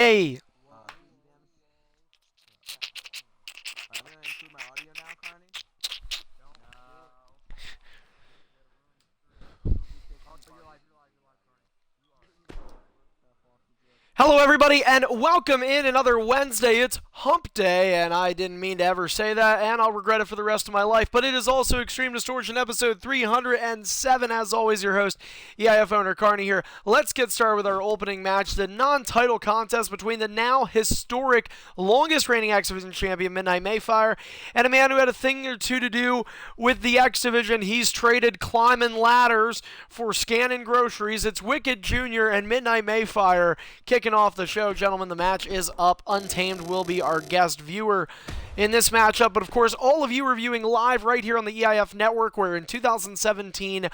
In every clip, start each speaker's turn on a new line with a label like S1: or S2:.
S1: Wednesday. Hello, everybody, and welcome in another Wednesday. It's Hump Day, and I didn't mean to ever say that, and I'll regret it for the rest of my life, but it is also Extreme Distortion episode 307. As always, your host, EIF owner Carney here. Let's get started with our opening match, the non-title contest between the now historic longest reigning X Division champion, Midnight Mayfire, and a man who had a thing or two to do with the X Division. He's traded climbing ladders for scanning groceries. It's Wicked Jr. and Midnight Mayfire kicking off the show. Gentlemen, the match is up. Untamed will be our guest viewer in this matchup, but of course all of you are viewing live right here on the EIF network, where in 2017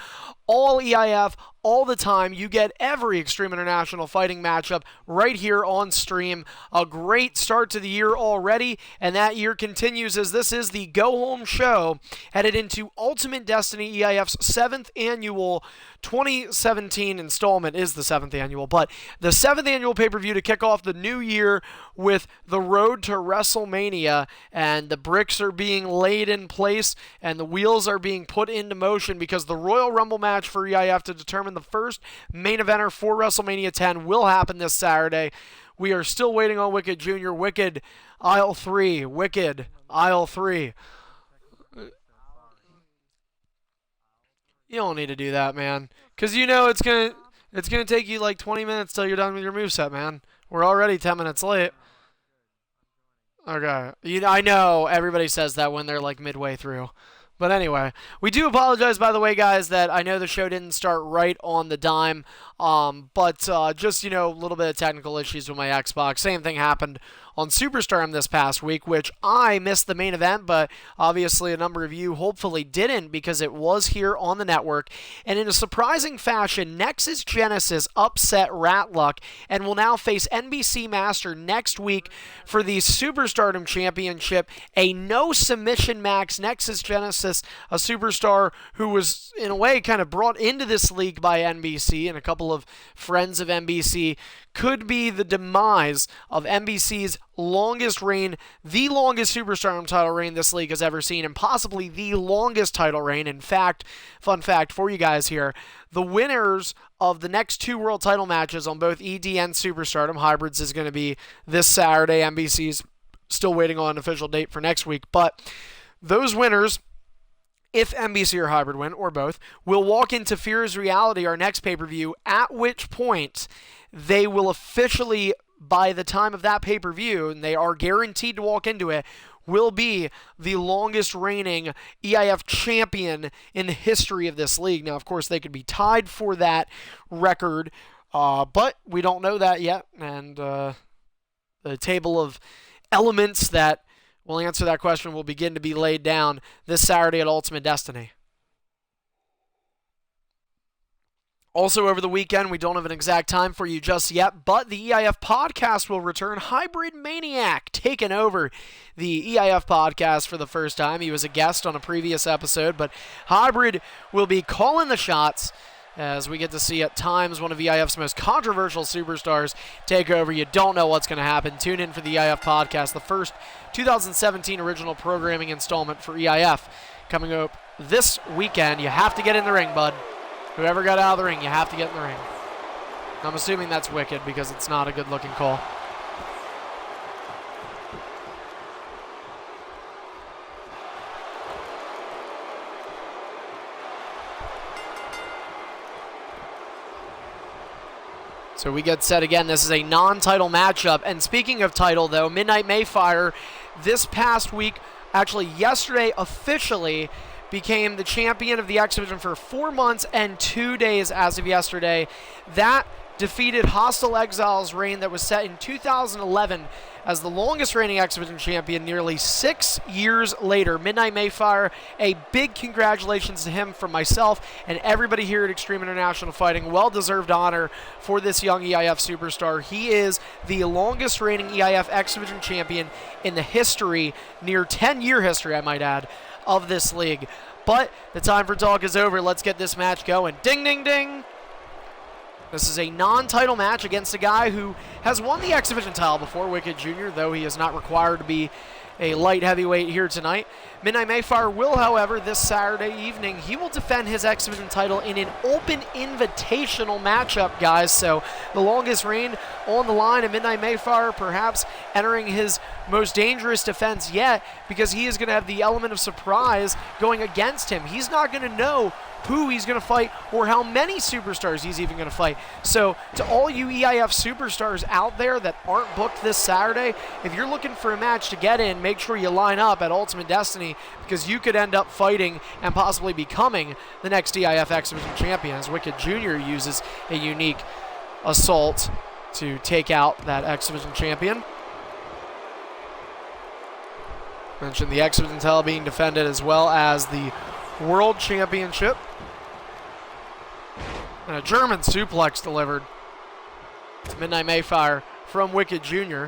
S1: all EIF all the time, you get every Extreme International fighting matchup right here on stream. A great start to the year already, and that year continues as this is the go-home show headed into Ultimate Destiny, EIF's 7th annual 2017 installment. Is the 7th annual, but the 7th annual pay-per-view to kick off the new year with the road to WrestleMania, and the bricks are being laid in place and the wheels are being put into motion because the Royal Rumble match for EIF to determine the first main eventer for WrestleMania 10 will happen this Saturday. We are still waiting on Wicked Jr. Wicked Aisle 3. Wicked Aisle 3. You don't need to do that, man. Because you know it's gonna take you like 20 minutes till you're done with your moveset, man. We're already 10 minutes late. Okay. I know everybody says that when they're like midway through. But anyway, we do apologize, by the way, guys, that I know the show didn't start right on the dime. But just, a little bit of technical issues with my Xbox. Same thing happened on Superstardom this past week, which I missed the main event, but obviously a number of you hopefully didn't because it was here on the network. And in a surprising fashion, Nexus Genesis upset Ratluck and will now face NBC Master next week for the Superstardom Championship. A no submission max Nexus Genesis, a superstar who was in a way kind of brought into this league by NBC and a couple of friends of NBC, could be the demise of NBC's longest reign, the longest Superstardom title reign this league has ever seen, and possibly the longest title reign. In fact, fun fact for you guys here, the winners of the next two world title matches on both ED and Superstardom, Hybrids is going to be this Saturday. NBC's still waiting on an official date for next week, but those winners, if NBC or Hybrid win, or both, will walk into Fear's Reality, our next pay-per-view, at which point they will officially, by the time of that pay-per-view, and they are guaranteed to walk into it, will be the longest reigning EIF champion in the history of this league. Now, of course, they could be tied for that record, but we don't know that yet, and the table of elements that will answer that question will begin to be laid down this Saturday at Ultimate Destiny. Also over the weekend, we don't have an exact time for you just yet, but the EIF podcast will return. Hybrid Maniac taking over the EIF podcast for the first time. He was a guest on a previous episode, but Hybrid will be calling the shots as we get to see at times one of EIF's most controversial superstars take over. You don't know what's going to happen. Tune in for the EIF podcast, the first 2017 original programming installment for EIF coming up this weekend. You have to get in the ring, bud. Whoever got out of the ring, you have to get in the ring. I'm assuming that's Wicked because it's not a good-looking call. So we get set again. This is a non-title matchup. And speaking of title, though, Midnight Mayfire this past week, actually yesterday, officially became the champion of the X Division for 4 months and 2 days as of yesterday. That defeated Hostile Exile's reign that was set in 2011 as the longest reigning X Division champion nearly 6 years later. Midnight Mayfire, a big congratulations to him from myself and everybody here at Extreme International Fighting. Well-deserved honor for this young EIF superstar. He is the longest reigning EIF X Division champion in the history, near 10-year history, I might add, of this league. But the time for talk is over. Let's get this match going. Ding, ding, ding. This is a non-title match against a guy who has won the X Division title before, Wicked Jr., though he is not required to be a light heavyweight here tonight. Midnight Mayfire will, however, this Saturday evening, he will defend his X Division title in an open invitational matchup, guys. So the longest reign on the line, and Midnight Mayfire perhaps entering his most dangerous defense yet, because he is going to have the element of surprise going against him. He's not going to know who he's going to fight or how many superstars he's even going to fight. So to all you EIF superstars out there that aren't booked this Saturday, if you're looking for a match to get in, make sure you line up at Ultimate Destiny, because you could end up fighting and possibly becoming the next EIF X Division champion, as Wicked Jr. uses a unique assault to take out that X Division champion. Mentioned the X Division title being defended, as well as the World Championship. And a German suplex delivered to Midnight Mayfire from Wicked Jr.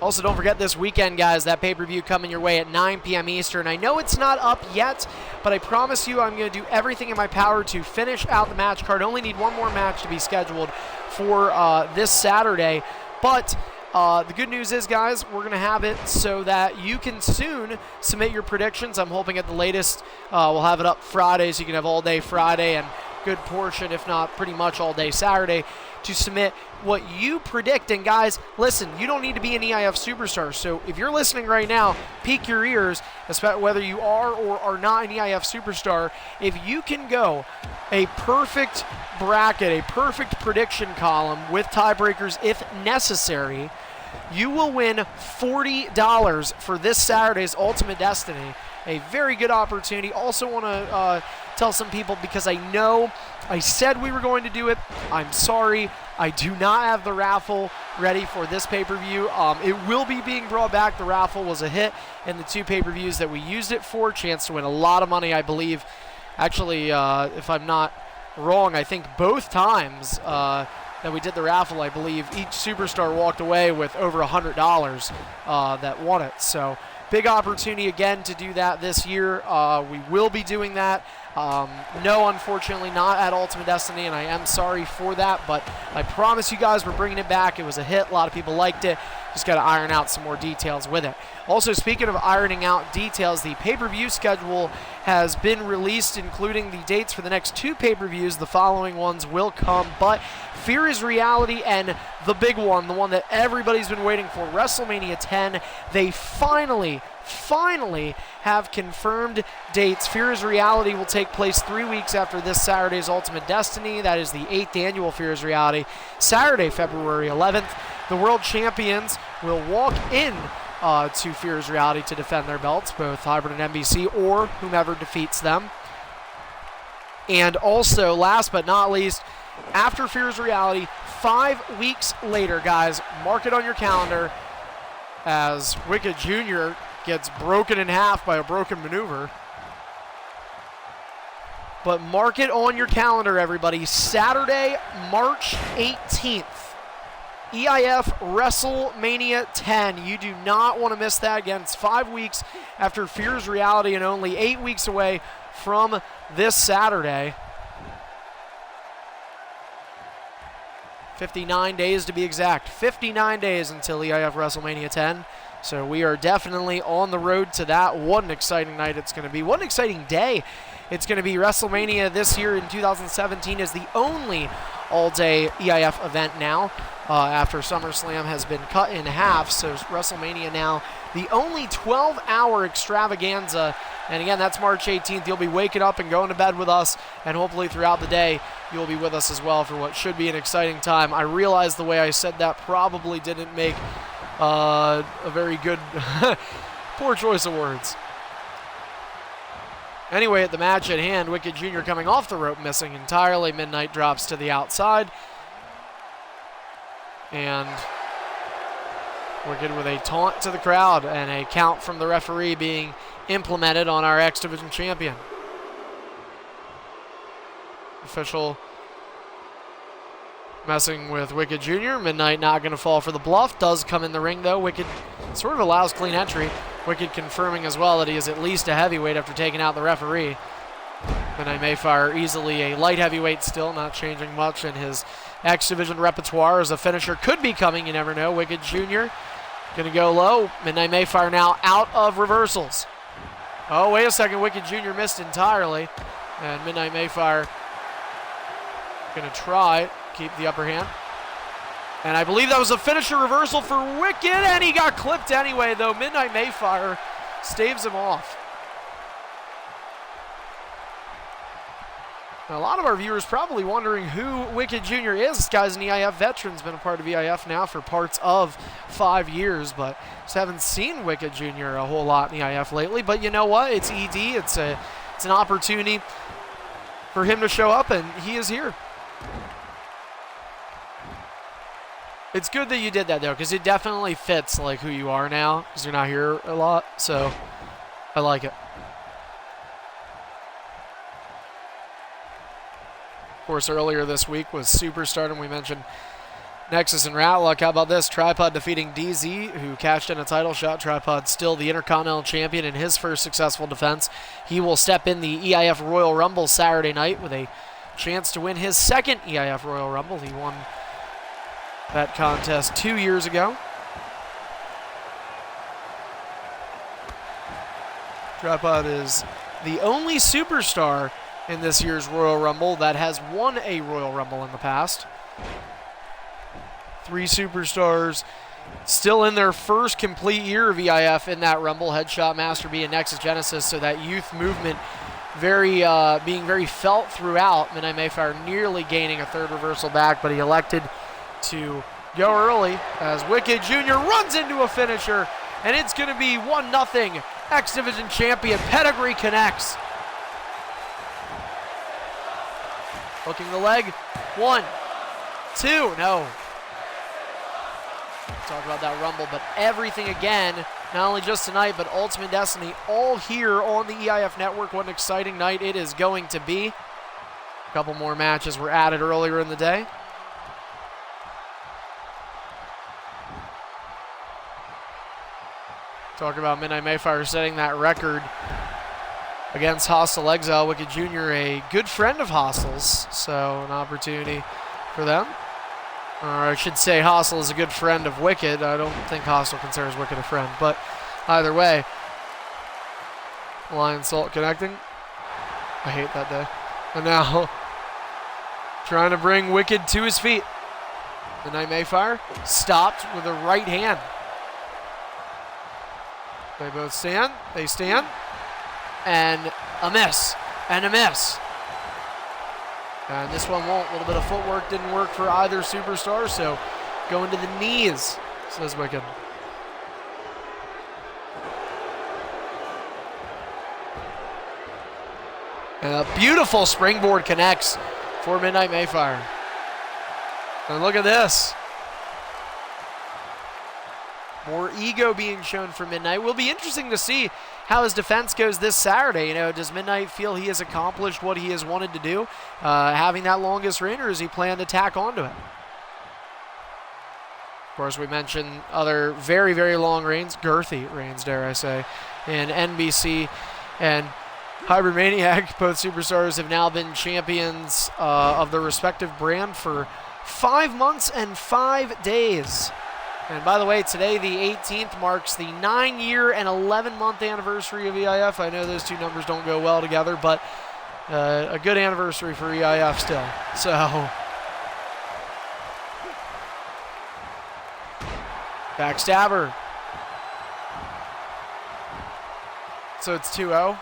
S1: Also, don't forget this weekend, guys, that pay-per-view coming your way at 9 p.m. Eastern. I know it's not up yet, but I promise you I'm going to do everything in my power to finish out the match card. Only need one more match to be scheduled for this Saturday. But the good news is, guys, we're going to have it so that you can soon submit your predictions. I'm hoping at the latest we'll have it up Friday, so you can have all day Friday and good portion, if not pretty much all day Saturday, to submit what you predict. And guys, listen, you don't need to be an EIF superstar. So if you're listening right now, peek your ears, whether you are or are not an EIF superstar. If you can go a perfect bracket, a perfect prediction column with tiebreakers if necessary, you will win $40 for this Saturday's Ultimate Destiny. A very good opportunity. Also want to tell some people, because I know I said we were going to do it. I'm sorry. I do not have the raffle ready for this pay-per-view. It will be being brought back. The raffle was a hit in the two pay-per-views that we used it for. Chance to win a lot of money, I believe. Actually, if I'm not wrong, I think both times that we did the raffle, I believe each superstar walked away with over $100 that won it. So big opportunity again to do that this year. We will be doing that. No, unfortunately, not at Ultimate Destiny, and I am sorry for that, but I promise you guys we're bringing it back. It was a hit. A lot of people liked it. Just got to iron out some more details with it. Also, speaking of ironing out details, the pay-per-view schedule has been released, including the dates for the next two pay-per-views. The following ones will come, but Fear is Reality and the big one, the one that everybody's been waiting for, WrestleMania 10, they finally have confirmed dates. Fear is Reality will take place 3 weeks after this Saturday's Ultimate Destiny. That is the 8th annual Fear is Reality. Saturday, February 11th, the World Champions will walk in to Fear is Reality to defend their belts, both Hybrid and NBC, or whomever defeats them. And also, last but not least, after Fear is Reality, 5 weeks later, guys, mark it on your calendar, as Wicked Jr. gets broken in half by a broken maneuver. But mark it on your calendar, everybody. Saturday, March 18th. EIF WrestleMania 10. You do not want to miss that. Again, it's 5 weeks after Fear is Reality and only 8 weeks away from this Saturday. 59 days to be exact. 59 days until EIF WrestleMania 10. So we are definitely on the road to that. What an exciting night it's going to be. What an exciting day it's going to be. WrestleMania this year in 2017 is the only all-day EIF event now, after SummerSlam has been cut in half. So WrestleMania now the only 12-hour extravaganza. And again, that's March 18th. You'll be waking up and going to bed with us, and hopefully throughout the day you'll be with us as well for what should be an exciting time. I realize the way I said that probably didn't make a very good poor choice of words. Anyway, at the match at hand, Wicked Jr. coming off the rope, missing entirely. Midnight drops to the outside. And Wicked with a taunt to the crowd and a count from the referee being implemented on our X Division champion. Official messing with Wicked Jr. Midnight not going to fall for the bluff. Does come in the ring, though. Wicked sort of allows clean entry. Wicked confirming as well that he is at least a heavyweight after taking out the referee. Midnight Mayfire easily a light heavyweight still, not changing much in his X Division repertoire as a finisher could be coming, you never know. Wicked Jr. gonna go low. Midnight Mayfire now out of reversals. Oh, wait a second, Wicked Jr. missed entirely. And Midnight Mayfire gonna try, keep the upper hand. And I believe that was a finisher reversal for Wicked, and he got clipped anyway, though. Midnight Mayfire staves him off. Now, a lot of our viewers probably wondering who Wicked Jr. is. This guy's an EIF veteran, has been a part of EIF now for parts of 5 years, but just haven't seen Wicked Jr. a whole lot in EIF lately. But you know what? It's ED. It's an opportunity for him to show up, and he is here. It's good that you did that, though, because it definitely fits like who you are now, because you're not here a lot, so I like it. Of course, earlier this week was Superstardom. We mentioned Nexus and Ratlock. How about this? Tripod defeating DZ, who cashed in a title shot. Tripod still the Intercontinental Champion in his first successful defense. He will step in the EIF Royal Rumble Saturday night with a chance to win his second EIF Royal Rumble. He won that contest 2 years ago. Tripod is the only superstar in this year's Royal Rumble that has won a Royal Rumble in the past. 3 superstars still in their first complete year of EIF in that Rumble. Headshot, Master B, and Nexus Genesis, so that youth movement being very felt throughout. Midnight Mayfire nearly gaining a third reversal back, but he elected to go early as Wicked Jr. runs into a finisher, and it's going to be 1-0 X Division champion. Pedigree connects. Hooking the leg. 1, 2, no. Talk about that Rumble, but everything again, not only just tonight, but Ultimate Destiny, all here on the EIF Network. What an exciting night it is going to be. A couple more matches were added earlier in the day. Talk about Midnight Mayfire setting that record against Hostile Exile. Wicked Jr., a good friend of Hostile's, so an opportunity for them. Or I should say Hostile is a good friend of Wicked. I don't think Hostile considers Wicked a friend, but either way. Lion Salt connecting. I hate that day. And now trying to bring Wicked to his feet. Midnight Mayfire stopped with a right hand. They both stand. They stand. And a miss. And a miss. And this one won't. A little bit of footwork didn't work for either superstar, so going to the knees, says Wicked. And a beautiful springboard connects for Midnight Mayfire. And look at this. More ego being shown for Midnight. Will be interesting to see how his defense goes this Saturday. You know, does Midnight feel he has accomplished what he has wanted to do, having that longest reign, or does he plan to tack onto it? Of course, we mentioned other very, very long reigns, girthy reigns, dare I say, in NBC and Hybrid Maniac. Both superstars have now been champions of their respective brand for 5 months and 5 days. And by the way, today, the 18th, marks the 9-year and 11-month anniversary of EIF. I know those two numbers don't go well together, but a good anniversary for EIF still. So, backstabber. So it's 2-0.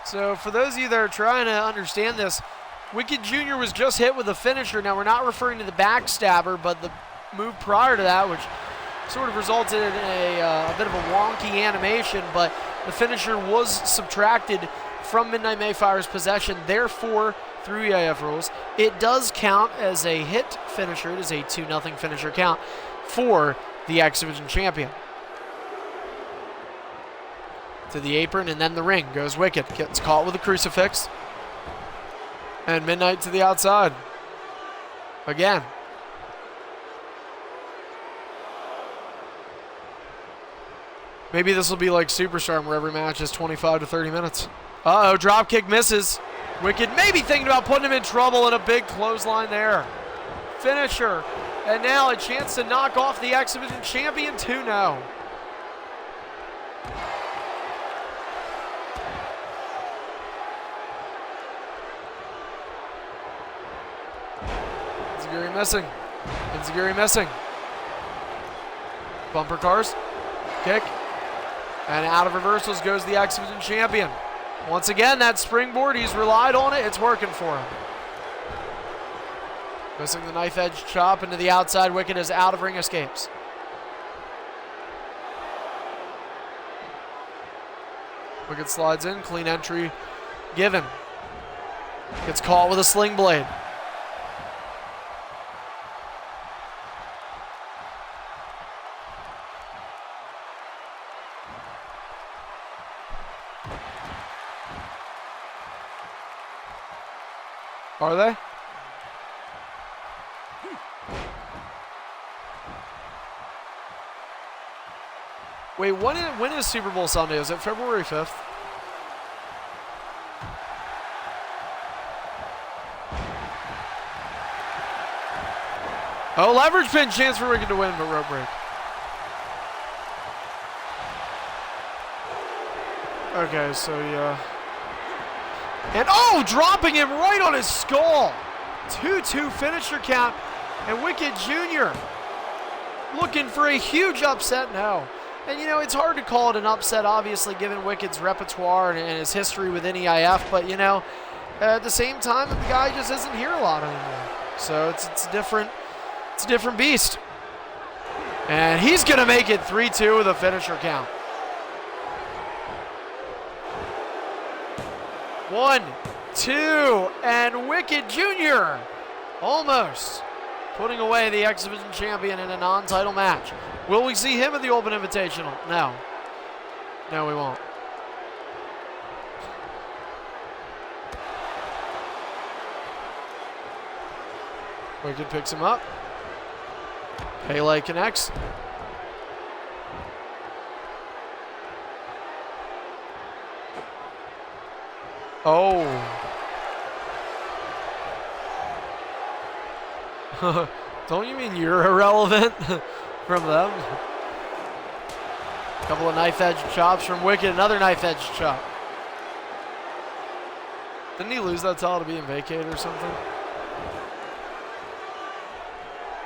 S1: So for those of you that are trying to understand this, Wicked Jr. was just hit with a finisher. Now we're not referring to the backstabber, but the move prior to that, which sort of resulted in a bit of a wonky animation, but the finisher was subtracted from Midnight Mayfire's possession. Therefore, through EIF rules, it does count as a hit finisher. It is a 2-0 finisher count for the X Division champion. To the apron and then the ring. Goes Wicked. Gets caught with a crucifix. And Midnight to the outside. Again. Maybe this will be like Superstar where every match is 25 to 30 minutes. Uh-oh, dropkick misses. Wicked maybe thinking about putting him in trouble, and a big clothesline there. Finisher. And now a chance to knock off the X Division champion 2-0. Enziguri missing. Enziguri missing. Bumper cars. Kick. And out of reversals goes the X Division champion. Once again, that springboard, he's relied on it. It's working for him. Missing the knife edge chop into the outside. Wicked as out of ring escapes. Wicked slides in. Clean entry given. Gets caught with a sling blade. Are they? Wait, when is Super Bowl Sunday? Is it February 5th? Oh, leverage pin, chance for Wicked to win, but rope break. Okay, so yeah. And oh, dropping him right on his skull. 2-2 finisher count. And Wicked Jr. looking for a huge upset. No. And you know, it's hard to call it an upset, obviously, given Wicked's repertoire and his history within EIF. But, you know, at the same time, the guy just isn't here a lot anymore. So it's a different beast. And he's going to make it 3-2 with a finisher count. 1, 2, and Wicked Jr. almost putting away the X Division champion in a non-title match. Will we see him at the Open Invitational? No. No, we won't. Wicked picks him up. Pele connects. Oh. Don't you mean you're irrelevant from them? A couple of knife edge chops from Wicked. Another knife edge chop. Didn't he lose that title to being vacated or something?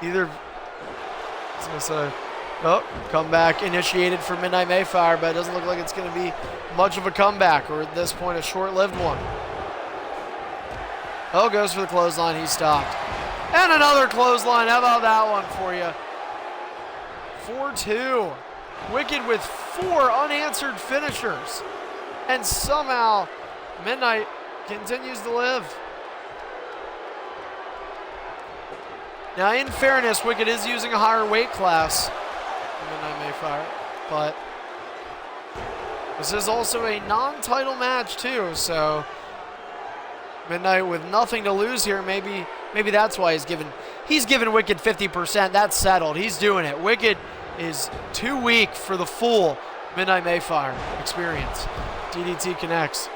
S1: Either. I was going to say. Oh, comeback initiated for Midnight Mayfire, but it doesn't look like it's going to be much of a comeback, or at this point a short-lived one. Oh, goes for the clothesline. He's stopped. And another clothesline. How about that one for you? 4-2. Wicked with 4 unanswered finishers. And somehow Midnight continues to live. Now, in fairness, Wicked is using a higher weight class. Midnight Mayfire, but this is also a non-title match too, so Midnight with nothing to lose here. Maybe that's why he's given Wicked 50%. That's settled. He's doing it. Wicked is too weak for the full Midnight Mayfire experience. DDT connects.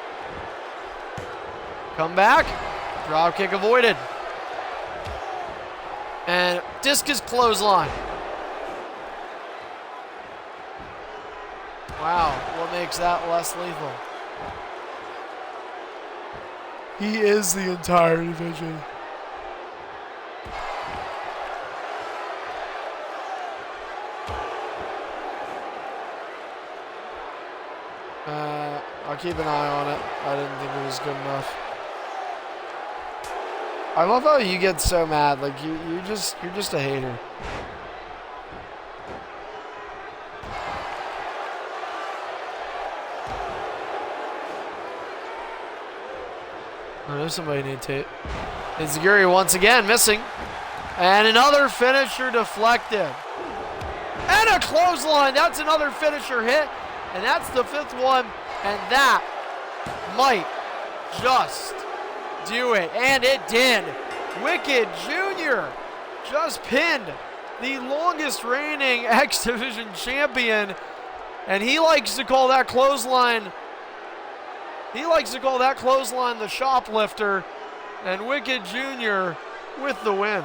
S1: Come back. Drop kick avoided. And discus clothesline. Wow, what makes that less lethal? He is the entire division. I'll keep an eye on it. I didn't think it was good enough. I love how you get so mad. Like you're just a hater. I know somebody need tape. Enziguri once again missing. And another finisher deflected. And a clothesline. That's another finisher hit. And that's the 5th one, and that might just do it. And it did. Wicked Jr. just pinned the longest reigning X Division champion, and he likes to call that clothesline. He likes to call that clothesline the shoplifter, and Wicked Jr. with the win.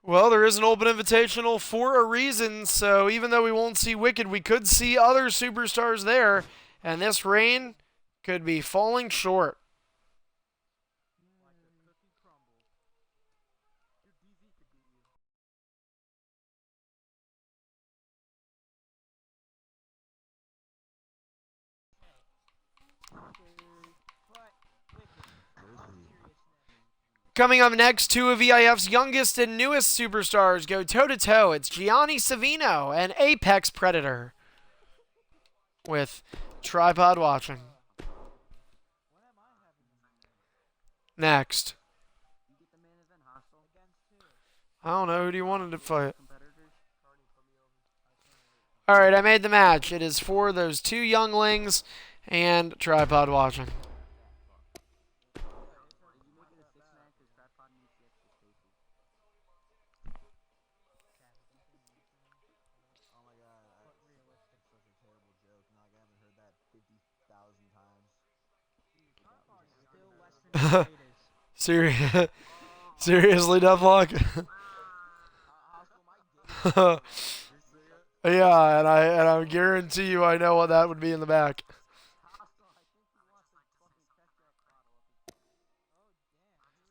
S1: Well, there is an open invitational for a reason, so even though we won't see Wicked, we could see other superstars there, and this reign could be falling short. Coming up next, two of EIF's youngest and newest superstars go toe-to-toe. It's Gianni Savino and Apex Predator with Tripod watching. Next. I don't know. Who do you want to fight? All right, I made the match. It is for those two younglings and Tripod watching. Seriously, Deathlock? Yeah, and I guarantee you I know what that would be in the back.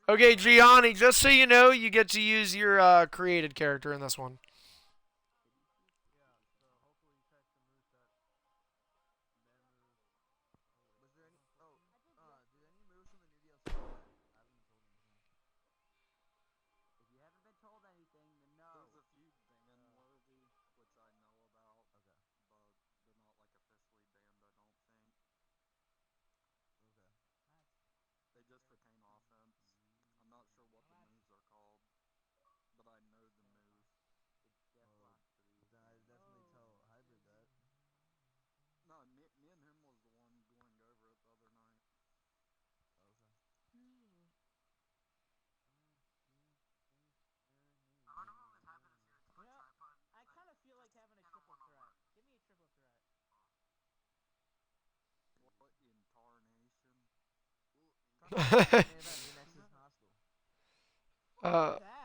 S1: Okay, Gianni, just so you know, you get to use your created character in this one.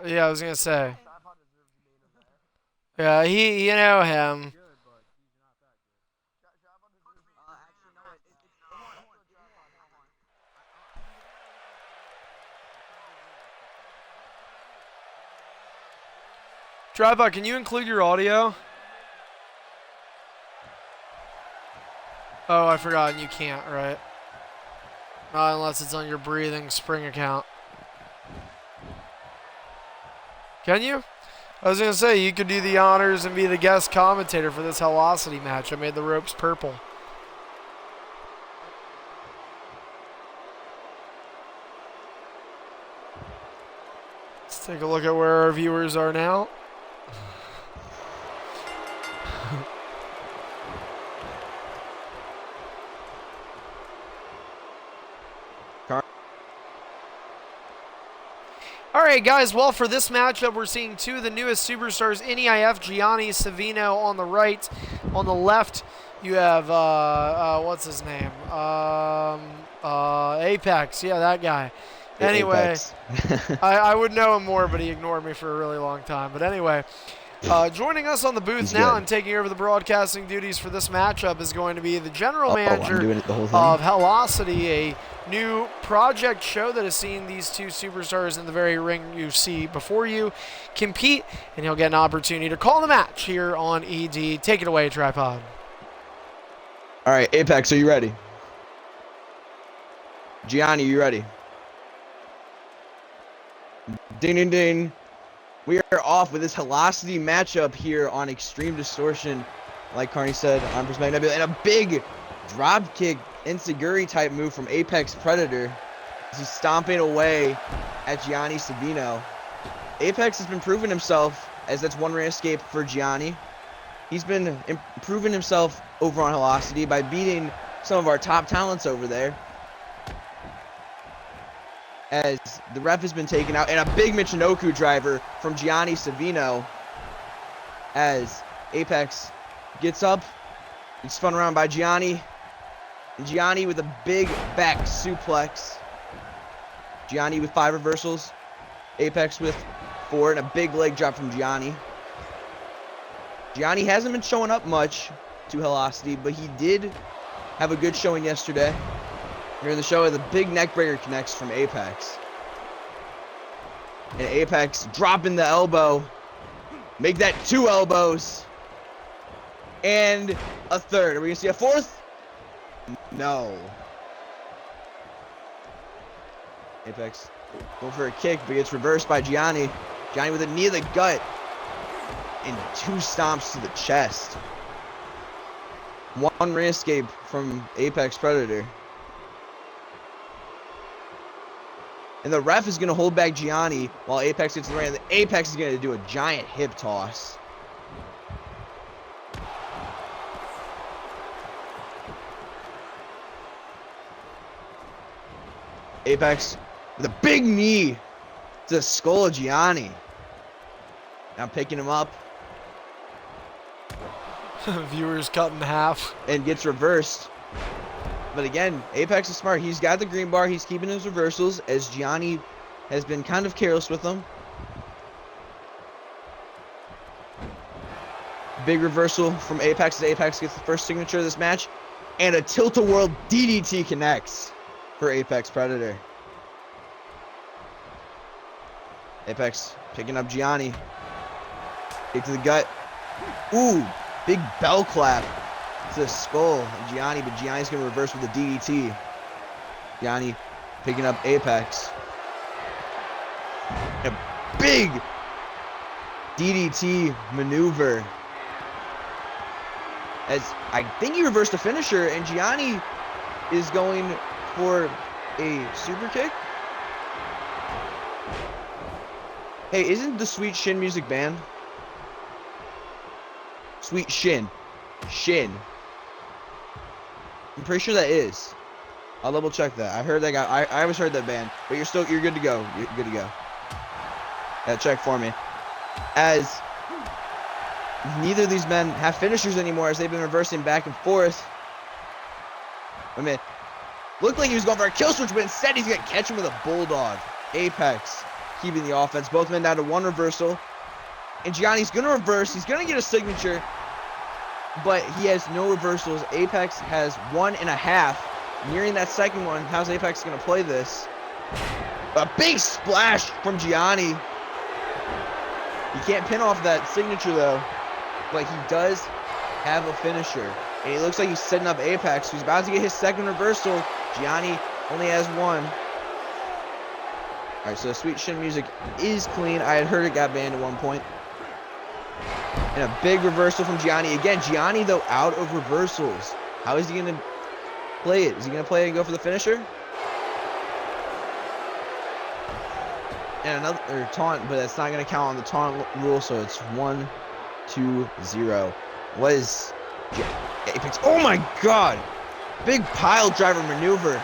S1: Yeah, I was gonna say. Yeah, you know him. Tripod, can you include your audio? Oh, I forgot. You can't, right? Not unless it's on your Breathing Spring account. Can you? I was going to say, you could do the honors and be the guest commentator for this Velocity match. I made the ropes purple. Let's take a look at where our viewers are now. Alright guys, well for this matchup we're seeing two of the newest superstars in EIF, Gianni Savino on the right. On the left you have, what's his name? Apex, yeah, that guy. Anyway, I would know him more, but he ignored me for a really long time. But anyway, joining us on the booth now and taking over the broadcasting duties for this matchup is going to be the general manager of Velocity, a new project show that has seen these two superstars in the very ring you see before you compete, and he'll get an opportunity to call the match here on ED. Take it away, Tripod.
S2: All right, Apex, are you ready? Gianni, you ready? Ding, ding, ding. We are off with this Velocity matchup here on Extreme Distortion. Like Carney said, on Perspective, and a big drop kick Enzuigiri type move from Apex Predator as he's stomping away at Gianni Savino. Apex has been proving himself, as that's one ring escape for Gianni. He's been improving himself over on Velocity by beating some of our top talents over there, as the ref has been taken out, and a big Michinoku driver from Gianni Savino as Apex gets up. He's spun around by Gianni. And Gianni with a big back suplex. Gianni with 5 reversals. Apex with 4, and a big leg drop from Gianni. Gianni hasn't been showing up much to Velocity, but he did have a good showing yesterday. Here in the show, the big neck breaker connects from Apex. And Apex dropping the elbow. Make that 2 elbows. And a third. Are we going to see a 4th? No. Apex going for a kick, but gets reversed by Gianni. Gianni with a knee to the gut. And 2 stomps to the chest. 1 ring escape from Apex Predator. And the ref is going to hold back Gianni while Apex gets the ring. The Apex is going to do a giant hip toss. Apex with a big knee to the skull of Gianni. Now picking him up.
S1: Viewers cut in half.
S2: And gets reversed. But again, Apex is smart. He's got the green bar. He's keeping his reversals as Gianni has been kind of careless with them. Big reversal from Apex as Apex gets the first signature of this match. And a tilt-a-whirl DDT connects for Apex Predator. Apex picking up Gianni. Kick to the gut. Ooh, big bell clap to the skull of Gianni, but Gianni's going to reverse with a DDT. Gianni picking up Apex. A big DDT maneuver. As I think he reversed the finisher, and Gianni is going for a super kick. Hey, isn't the Sweet Shin music banned? Sweet Shin. Shin. I'm pretty sure that is. I'll double check that. I heard that guy. I always heard that band, but you're good to go. You're good to go. Check for me. As neither of these men have finishers anymore, as they've been reversing back and forth. I mean, looked like he was going for a kill switch, but instead he's gonna catch him with a bulldog. Apex keeping the offense. Both men down to 1 reversal, and Gianni's gonna reverse. He's gonna get a signature, but he has no reversals. Apex has 1.5. Nearing that second one. How's Apex going to play this? A big splash from Gianni. He can't pin off that signature though, but he does have a finisher. And he looks like he's setting up Apex, who's about to get his second reversal. Gianni only has 1. Alright, so Sweet Shin music is clean. I had heard it got banned at one point. And a big reversal from Gianni. Again, Gianni, though, out of reversals. How is he going to play it? Is he going to play it and go for the finisher? And another taunt, but that's not going to count on the taunt rule, so it's 1-2-0. What is Apex? Oh my god! Big pile driver maneuver.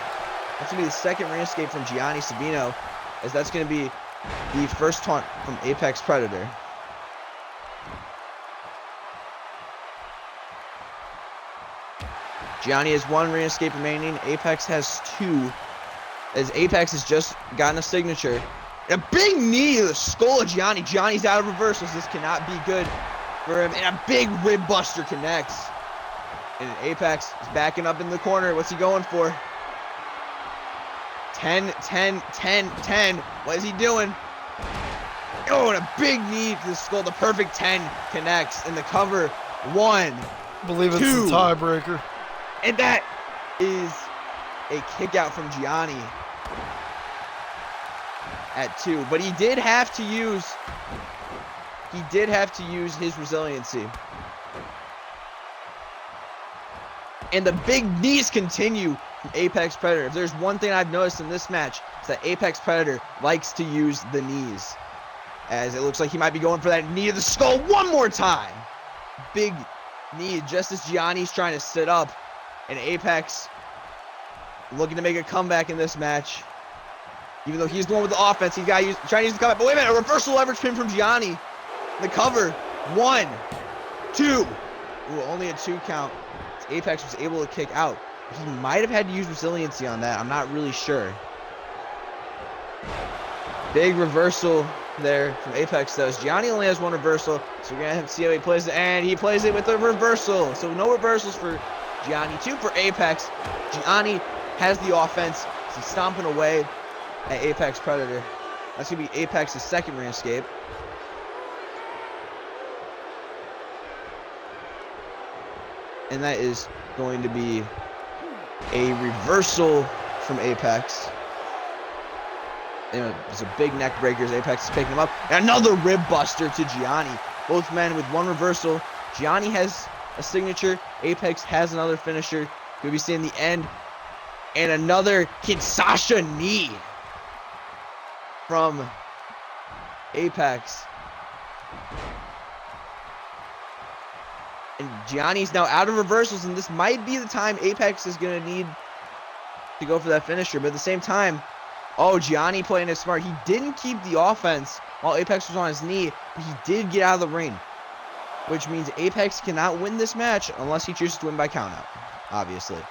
S2: That's going to be the second ring escape from Gianni Savino, as that's going to be the first taunt from Apex Predator. Gianni has 1 ring escape remaining. Apex has 2, as Apex has just gotten a signature. A big knee to the skull of Gianni. Gianni's out of reversals. This cannot be good for him. And a big rib buster connects. And Apex is backing up in the corner. What's he going for? 10, 10, 10, 10. What is he doing? Oh, and a big knee to the skull. The perfect 10 connects in the cover. 1,
S1: I believe it's
S2: 2.
S1: the tiebreaker.
S2: And that is a kick out from Gianni at 2. But he did have to use his resiliency. And the big knees continue from Apex Predator. If there's one thing I've noticed in this match, it's that Apex Predator likes to use the knees. As it looks like he might be going for that knee to the skull one more time. Big knee just as Gianni's trying to sit up. And Apex looking to make a comeback in this match. Even though he's the one with the offense, he's trying to use the comeback. But wait a minute, a reversal leverage pin from Gianni. The cover. 1, 2. Ooh, only a 2 count. Apex was able to kick out. He might have had to use resiliency on that. I'm not really sure. Big reversal there from Apex though. Gianni only has 1 reversal, so we're going to have to see how he plays it. And he plays it with a reversal. So no reversals for Gianni. 2 for Apex. Gianni has the offense. He's stomping away at Apex Predator. That's going to be Apex's second ring escape. And that is going to be a reversal from Apex. It's a big neck breaker as Apex is picking him up. And another rib buster to Gianni. Both men with 1 reversal. Gianni has a signature. Apex has another finisher. We'll be seeing the end. And another Kinshasa knee from Apex. And Gianni's now out of reversals, and this might be the time Apex is going to need to go for that finisher. But at the same time, oh, Gianni playing it smart. He didn't keep the offense while Apex was on his knee, but he did get out of the ring. Which means Apex cannot win this match unless he chooses to win by countout, obviously.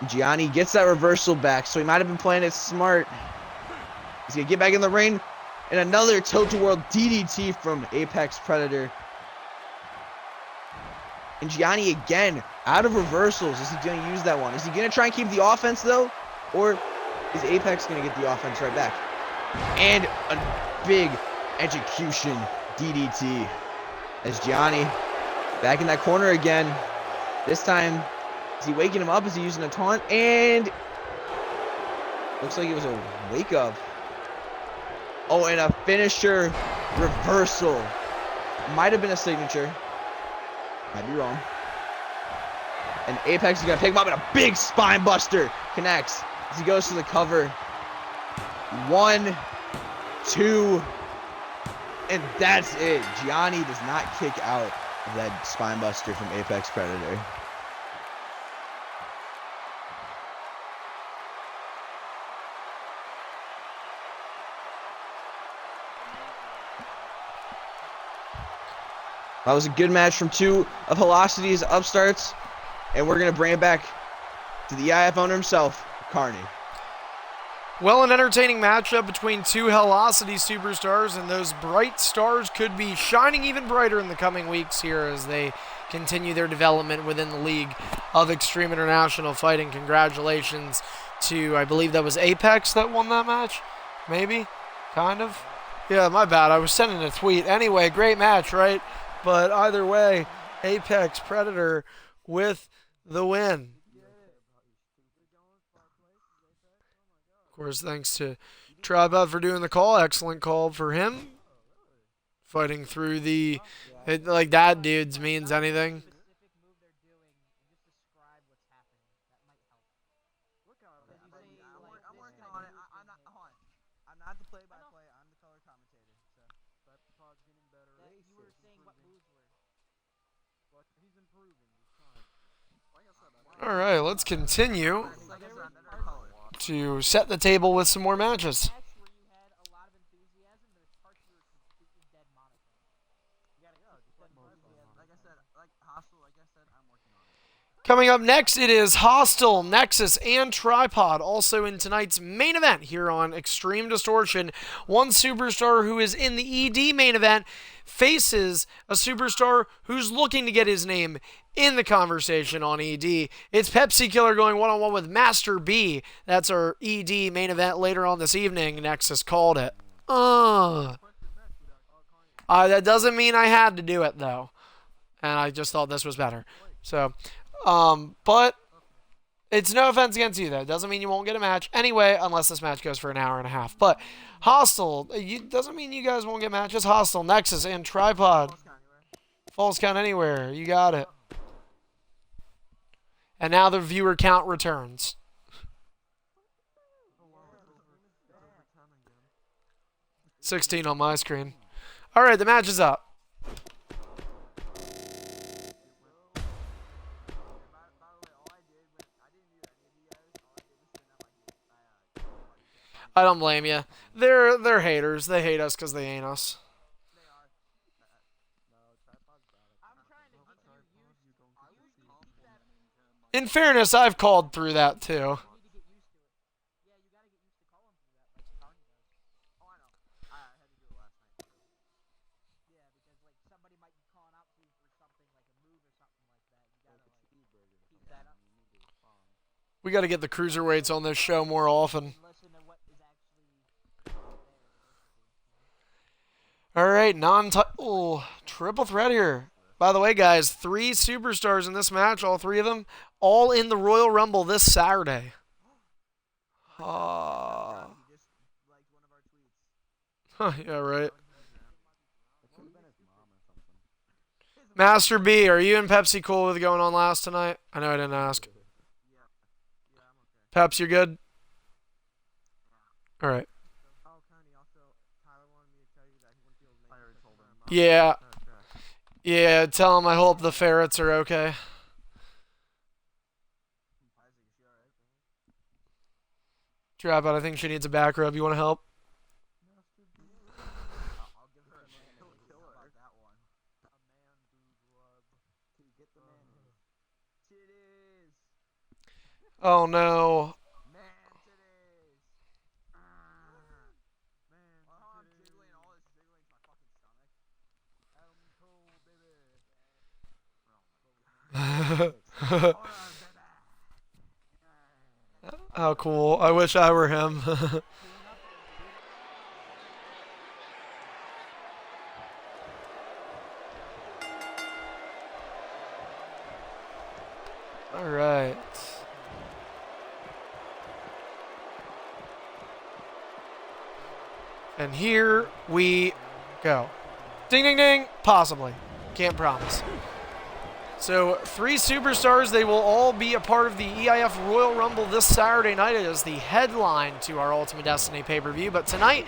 S2: Gianni gets that reversal back, so he might have been playing it smart. He's going to get back in the ring. And another tilt-a-whirl DDT from Apex Predator. And Gianni again, out of reversals. Is he going to use that one? Is he going to try and keep the offense, though? Or is Apex going to get the offense right back? And a big execution DDT. As Gianni back in that corner again. This time, is he waking him up? Is he using a taunt? And looks like it was a wake up. Oh, and a finisher reversal. Might have been a signature. Might be wrong. And Apex is going to pick him up, and a big spine buster connects as he goes to the cover. 1, 2, and that's it. Gianni does not kick out of that spine buster from Apex Predator. That was a good match from 2 of Velocity's upstarts. And we're going to bring it back to the EIF owner himself, Carney.
S1: Well, an entertaining matchup between 2 Velocity superstars, and those bright stars could be shining even brighter in the coming weeks here as they continue their development within the League of Extreme International Fighting. Congratulations to, I believe that was Apex that won that match? Maybe? Kind of? Yeah, my bad. I was sending a tweet. Anyway, great match, right? But either way, Apex Predator with the win. Of course, thanks to Tripod for doing the call. Excellent call for him. Fighting through the... like that dude's means anything. All right, let's continue to set the table with some more matches. Coming up next, it is Hostile, Nexus, and Tripod, also in tonight's main event here on Extreme Distortion. One superstar who is in the ED main event faces a superstar who's looking to get his name in the conversation on ED. It's Pepsi Killer going one-on-one with Master B. That's our ED main event later on this evening. Nexus called it. That doesn't mean I had to do it, though. And I just thought this was better. So, but it's no offense against you, though. It doesn't mean you won't get a match anyway, unless this match goes for an hour and a half. But Hostile, doesn't mean you guys won't get matches. Hostile, Nexus, and Tripod. Falls count anywhere. You got it. And now the viewer count returns. $16 on my screen. All right, the match is up. I don't blame you. They're haters. They hate us because they ain't us. In fairness, I've called through that too. We got to get the cruiserweights on this show more often. All right, non-title triple threat here. By the way, guys, 3 superstars in this match, all 3 of them, all in the Royal Rumble this Saturday. Yeah, right. Master B, are you and Pepsi cool with going on last tonight? I know I didn't ask. Peps, you're good? All right. Yeah. Yeah, tell him I hope the ferrets are okay. Tripod, I think she needs a back rub. You want to help? Oh no. How cool. I wish I were him. All right. And here we go. Ding, ding, ding. Possibly. Can't promise. So 3 superstars, they will all be a part of the EIF Royal Rumble this Saturday night. It is the headline to our Ultimate Destiny pay-per-view. But tonight,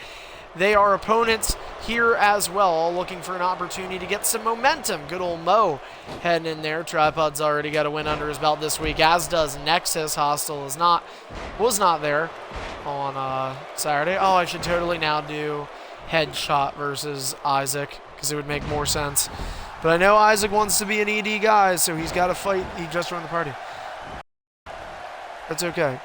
S1: they are opponents here as well, all looking for an opportunity to get some momentum. Good old Mo heading in there. Tripod's already got a win under his belt this week, as does Nexus. Hostile was not there on Saturday. Oh, I should totally now do Headshot versus Isaac, because it would make more sense. But I know Isaac wants to be an ED guy, so he's got to fight. He just joined the party. That's okay.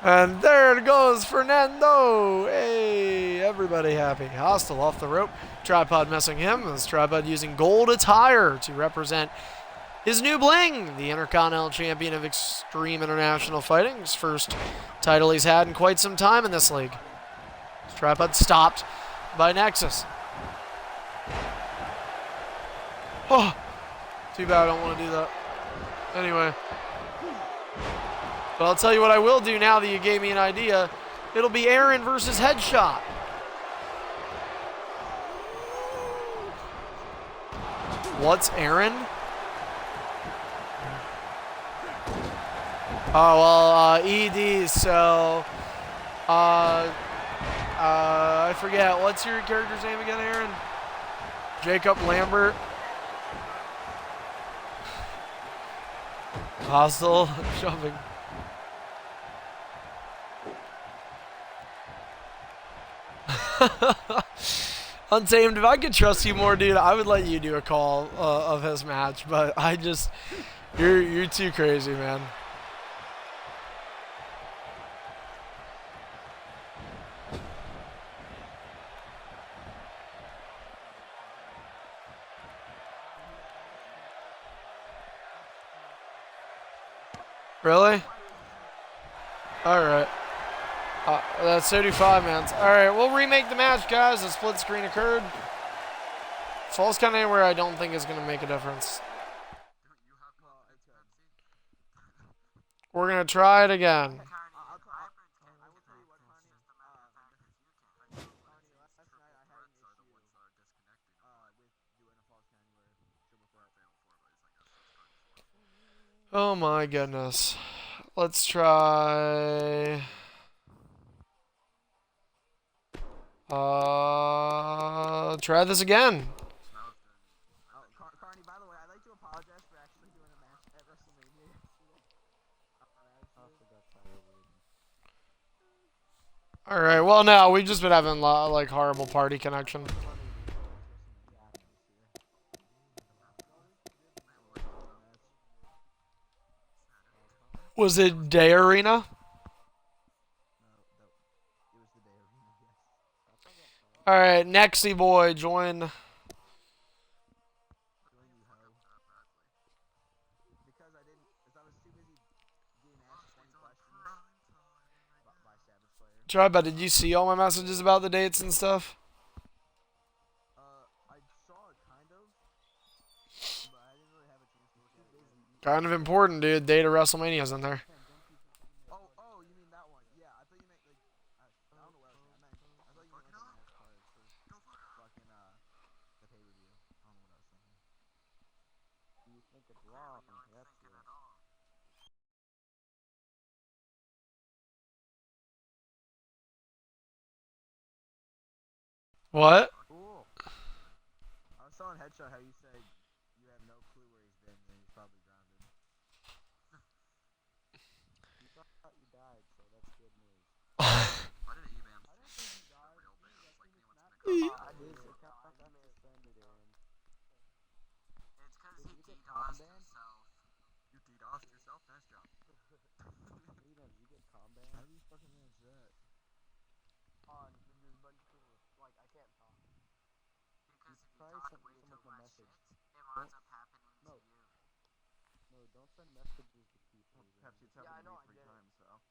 S1: And there it goes, Fernando. Hey, everybody happy. Hostile off the rope. Tripod messing him. As Tripod using gold attire to represent his new bling, the Intercontinental Champion of Extreme International Fighting. His first title he's had in quite some time in this league. Tripod stopped by Nexus. Oh, too bad I don't want to do that. Anyway. But I'll tell you what I will do now that you gave me an idea. It'll be Aaron versus Headshot. What's Aaron? Oh, well, ED, so... I forget. What's your character's name again, Aaron? Jacob Lambert. Hostile. Shoving. Untamed, if I could trust you more, dude, I would let you do a call of his match, but I just... You're too crazy, man. Really? Alright. That's 35 minutes. Alright, we'll remake the match, guys. A split screen occurred. Falls count anywhere I don't think is going to make a difference. We're going to try it again. Oh my goodness. Let's try... try this again.
S2: Carney, by the way, I'd like to apologize for actually doing a match at WrestleMania yesterday.
S1: Alright, well, no, we've just been having, like, horrible party connection. Was it Day Arena? Alright, Nexy boy, join. But did you see all my messages about the dates and stuff?
S2: I saw it kind of, but I didn't really have a chance to look at it.
S1: Kind of important, dude. Date of WrestleMania's in there.
S2: Oh, you mean that one? Yeah, I thought you meant like I don't know what else. I thought you meant like the match card for fucking the pay per view. I don't know what I was thinking. You think it's wrong? That's good.
S1: What?
S2: Cool. I was telling Headshot how you said you have no clue where he's been, and he's probably grounded. You thought you died, so that's good news. Why did Evan I don't think you died. I did. It got suspended, Aaron. It's because he DDoSed himself. You DDoSed yourself? Nice job. Did you get combat? How do you fucking manage that? On your bunch of like I can't talk. Because if you talk way too much shit, it winds up happening to you. No, don't send messages to people. Pepsi, it's happened to me 3 times, so.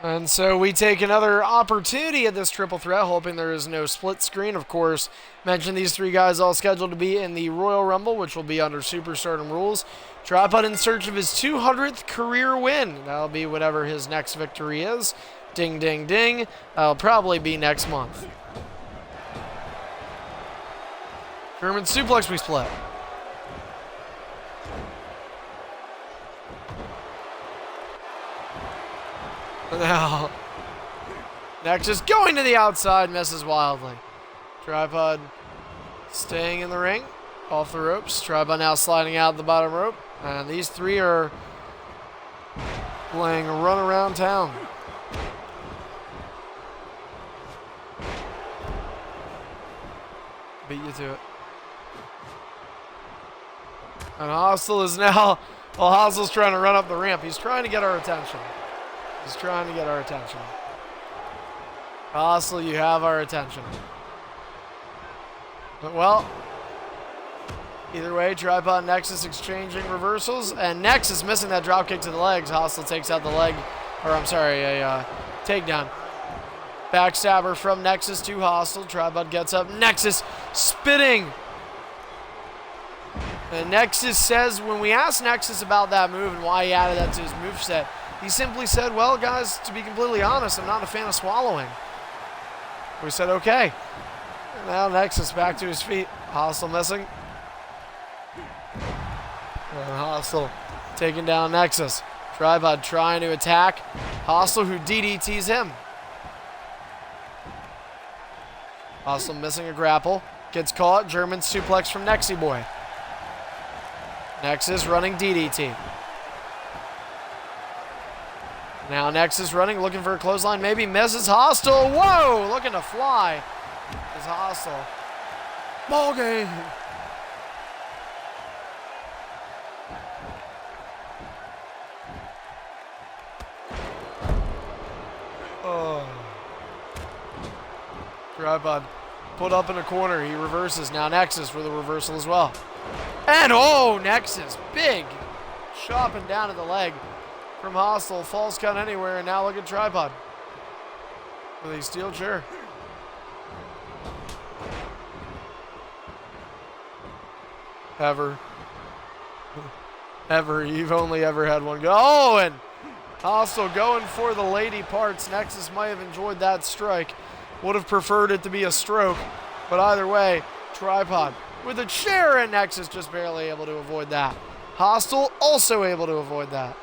S1: And so we take another opportunity at this triple threat, hoping there is no split screen. Of course, mentioned these 3 guys all scheduled to be in the Royal Rumble, which will be under Superstardom rules. Tripod in search of his 200th career win. That'll be whatever his next victory is. Ding, ding, ding. That'll probably be next month. German suplex we split. Now, Nexus going to the outside, misses wildly. Tripod staying in the ring, off the ropes. Tripod now sliding out the bottom rope. And these 3 are playing a run around town. Beat you to it. And Hostile is now, well, Hostile's trying to run up the ramp. He's trying to get our attention. He's trying to get our attention. Hostile, you have our attention. But, well, either way, Tripod and Nexus exchanging reversals, and Nexus missing that dropkick to the legs. Hostile takes out the leg, or I'm sorry, a takedown. Backstabber from Nexus to Hostile. Tripod gets up. Nexus spitting. And Nexus says, when we asked Nexus about that move and why he added that to his moveset, he simply said, well, guys, to be completely honest, I'm not a fan of swallowing. We said, okay. And now Nexus back to his feet. Hostile missing. And Hostile taking down Nexus. Tripod trying to attack. Hostile who DDTs him. Hostile missing a grapple. Gets caught. German suplex from Nexy Boy. Nexus running DDT. Now Nexus running, looking for a clothesline. Maybe misses. Hostile. Whoa! Looking to fly. Is Hostile. Ball game. Oh. Tripod put up in a corner. He reverses. Now Nexus with a reversal as well. And oh, Nexus. Big. Chopping down at the leg from Hostile. Falls count anywhere. And now look at Tripod. Will he steal? Sure. Ever. You've only ever had one go. Oh, and Hostile going for the lady parts. Nexus might have enjoyed that strike. Would have preferred it to be a stroke. But either way, Tripod with a chair, and Nexus just barely able to avoid that. Hostile also able to avoid that.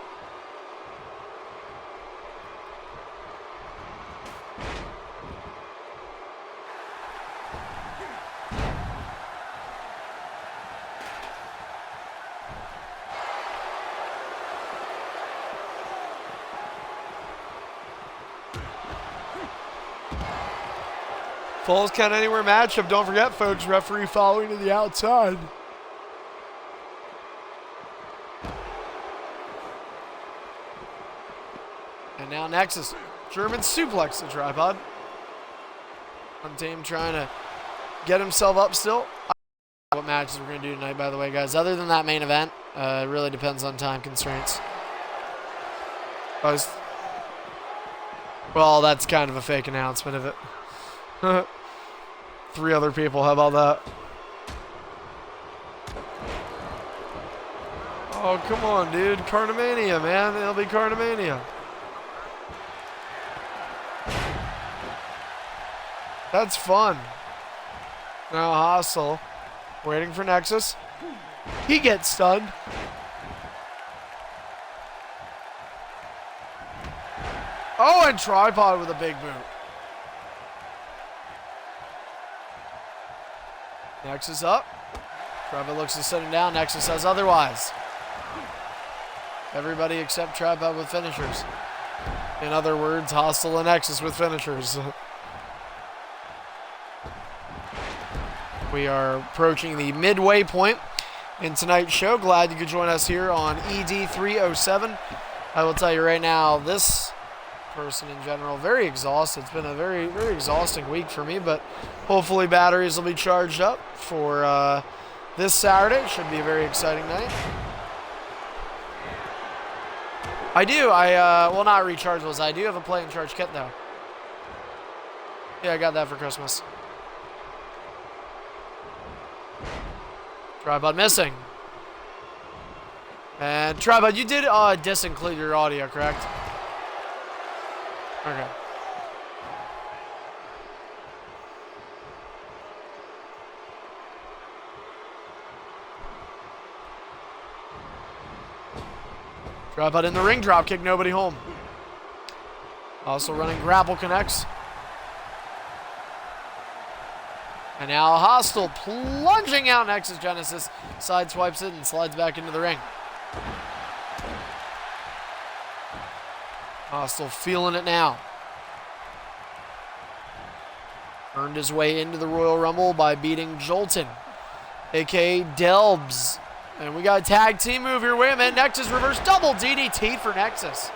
S1: Falls count anywhere matchup. Don't forget, folks, referee following to the outside. And now Nexus. German suplex to Tripod. One team trying to get himself up still. What matches we're going to do tonight, by the way, guys. Other than that main event, it really depends on time constraints. Well, that's kind of a fake announcement of it. 3 other people, how about that? Oh, come on, dude. Carnamania, man. It'll be Carnamania. That's fun. Now Hostile waiting for Nexus. He gets stunned. Oh, and Tripod with a big boot. Nexus up. Tripod looks to set him down. Nexus says otherwise. Everybody except Tripod with finishers. In other words, Hostile and Nexus with finishers. We are approaching the midway point in tonight's show. Glad you could join us here on ED 307. I will tell you right now, this person in general, very exhausted. It's been a very, very exhausting week for me, but hopefully batteries will be charged up for this Saturday. Should be a very exciting night. Well, not rechargeables. I do have a play and charge kit, though. Yeah, I got that for Christmas. Tripod missing. And Tripod, you did disinclude your audio, correct? Okay. Tripod in the ring, drop kick, nobody home. Also running grapple connects. And now Hostile plunging out Nexus Genesis, sideswipes it and slides back into the ring. Hostile feeling it now. Earned his way into the Royal Rumble by beating Jolton, a.k.a. Delbs. And we got a tag team move here. Wait a minute. Nexus reverse double DDT for Nexus.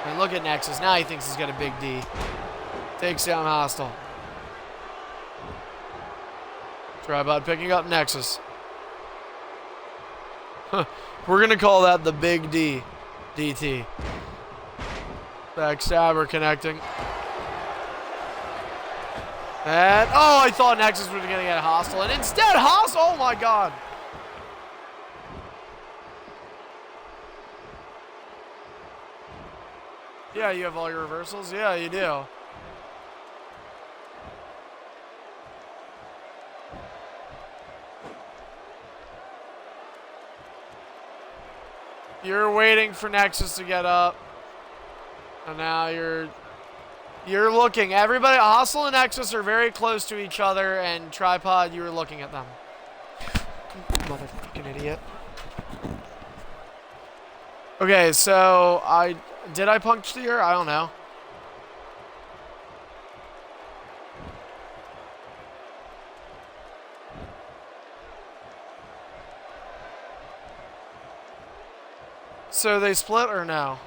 S1: And look at Nexus. Now he thinks he's got a big D. Takes down Hostile. Tripod picking up Nexus. We're going to call that the Big D. DT. Backstabber connecting. And, oh, I thought Nexus was going to get Hostile. And instead, Hostile, oh my God. Yeah, you have all your reversals? Yeah, you do. You're waiting for Nexus to get up. And now you're looking. Everybody, Hostile and Nexus are very close to each other, and Tripod, you were looking at them. Motherfucking idiot. Okay, so did I puncture? I don't know. So they split or no?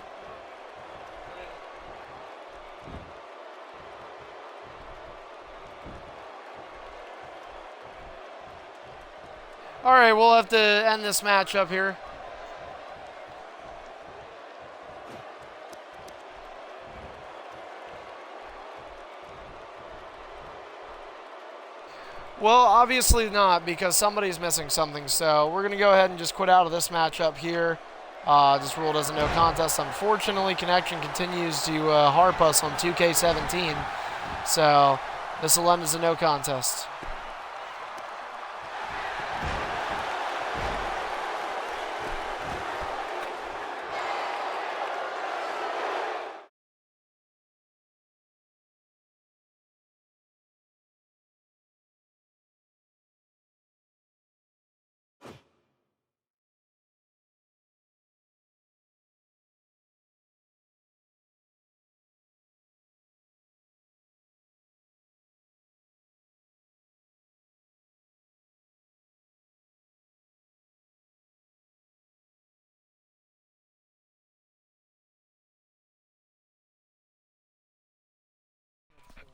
S1: All right, we'll have to end this match up here. Well, obviously not, because somebody's missing something. So we're going to go ahead and just quit out of this matchup here. This ruled as a no contest. Unfortunately, Connection continues to harp us on 2K17. So this will end as a no contest.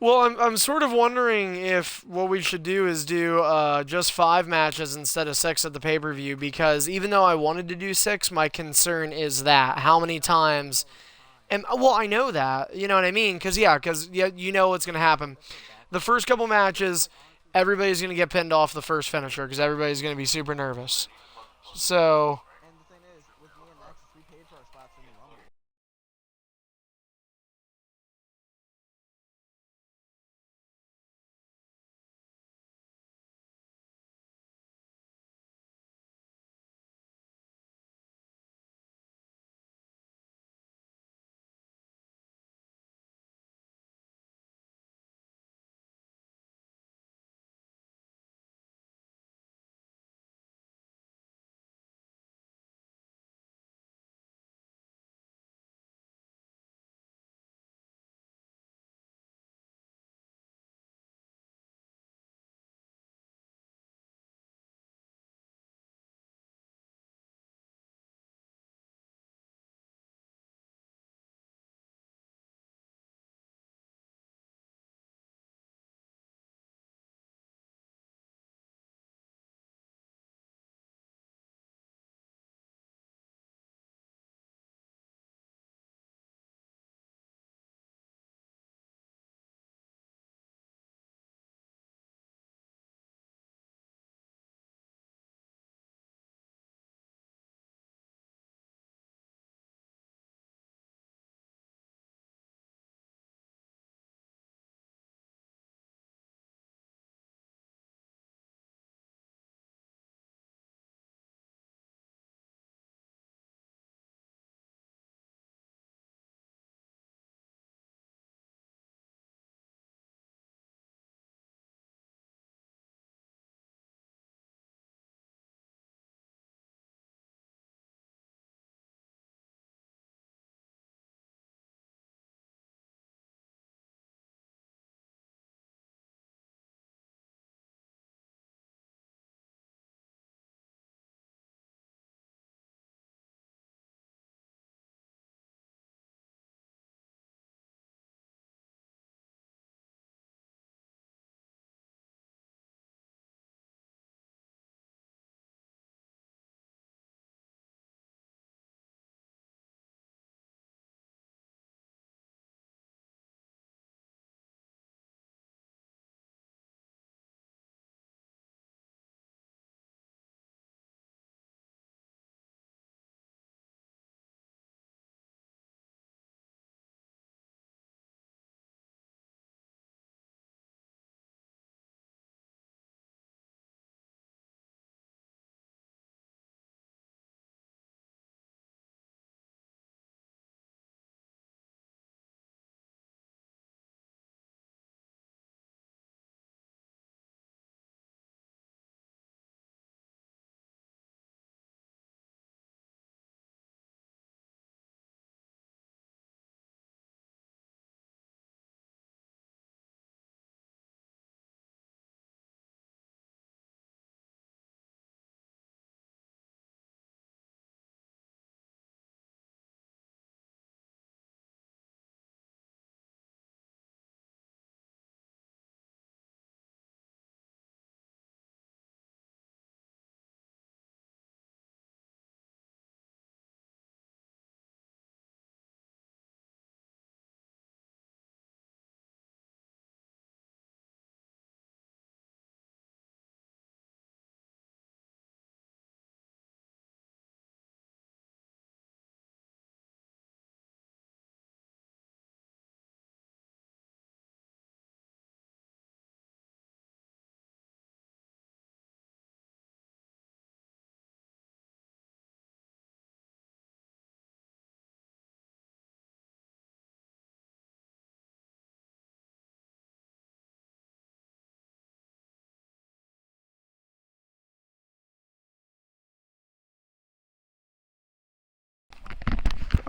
S1: Well, I'm sort of wondering if what we should do is do just 5 matches instead of 6 at the pay per view, because even though I wanted to do 6, my concern is that how many times. And well, I know that, you know what I mean, because you know what's gonna happen. The first couple matches, everybody's gonna get pinned off the first finisher because everybody's gonna be super nervous. So
S2: And the thing is, with me and Nexus, we paid for our spots in the Rumble.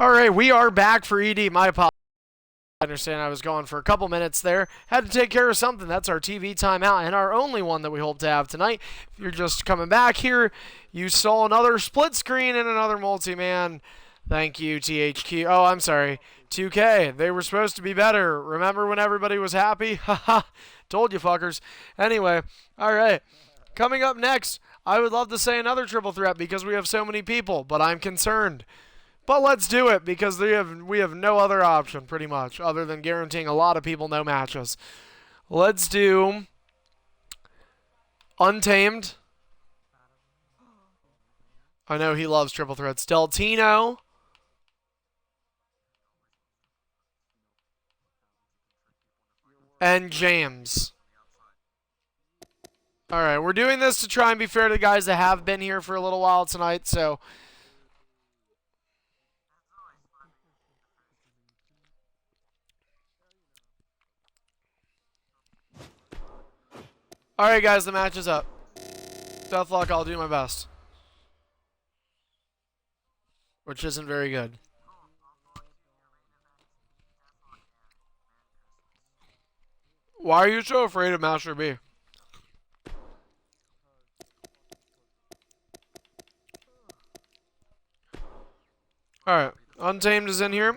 S1: All right, we are back for ED. My apologies. I understand I was gone for a couple minutes there. Had to take care of something. That's our TV timeout and our only one that we hope to have tonight. If you're just coming back here, you saw another split screen and another multi-man. Thank you, THQ. Oh, I'm sorry. 2K. They were supposed to be better. Remember when everybody was happy? Haha. Told you fuckers. Anyway, all right. Coming up next, I would love to say another triple threat because we have so many people, but I'm concerned. But let's do it because we have no other option pretty much other than guaranteeing a lot of people no matches. Let's do Untamed. I know he loves triple threats. Deltino. And James. Alright, we're doing this to try and be fair to the guys that have been here for a little while tonight, so... Alright guys, the match is up. Deathlock, I'll do my best. Which isn't very good. Why are you so afraid of Master B? Alright, Untamed is in here.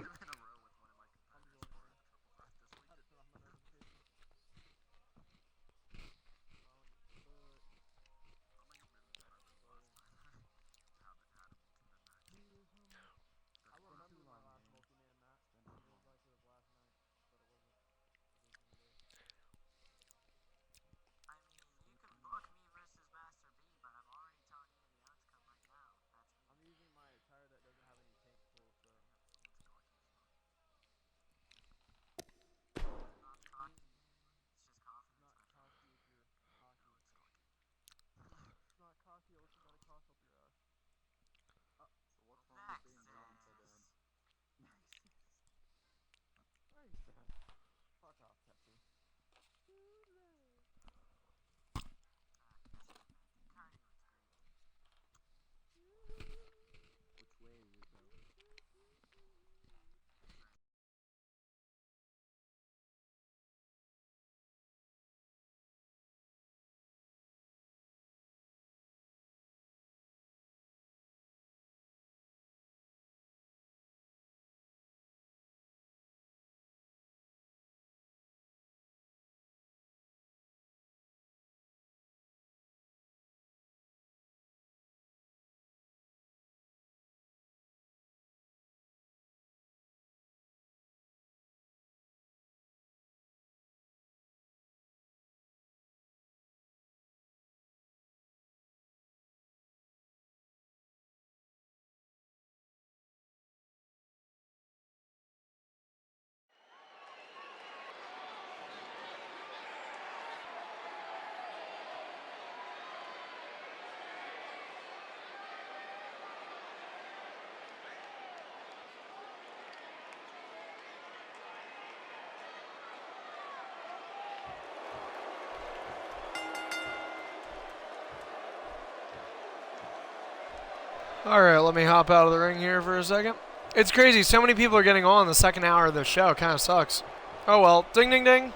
S1: Alright, let me hop out of the ring here for a second. It's crazy, so many people are getting on the second hour of the show. It kind of sucks. Oh well. Ding, ding, ding.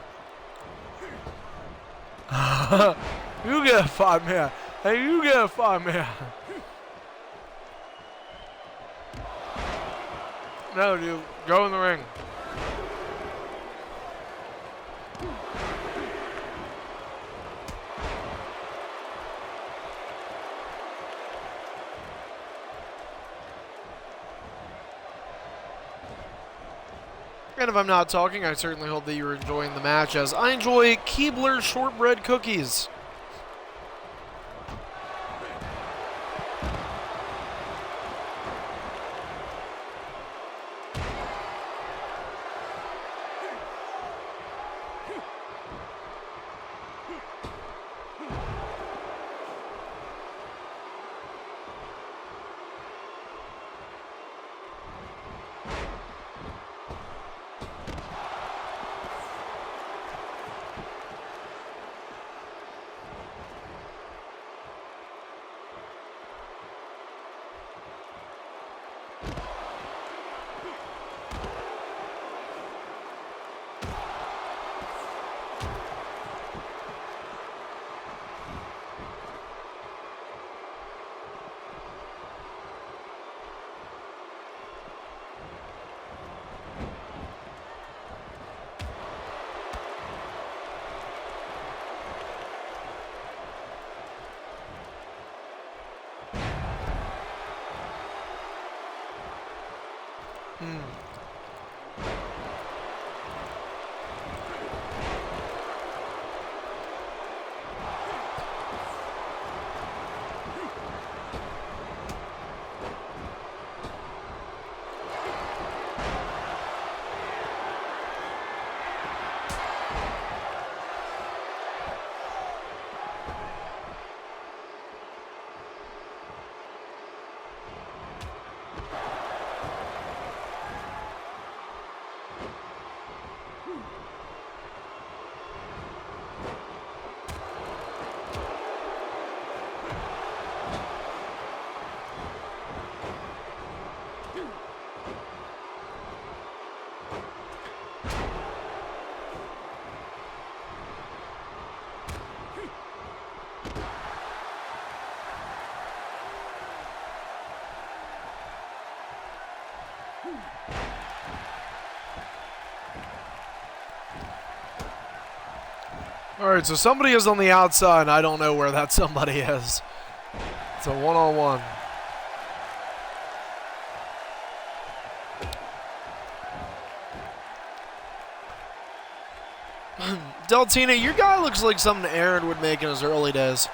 S1: You get a 5-man. Hey, you get a 5-man. No, dude. Go in the ring. And if I'm not talking, I certainly hope that you're enjoying the match as I enjoy Keebler shortbread cookies. Hmm. All right, so somebody is on the outside, and I don't know where that somebody is. It's a one-on-one. Deltina, your guy looks like something Aaron would make in his early days.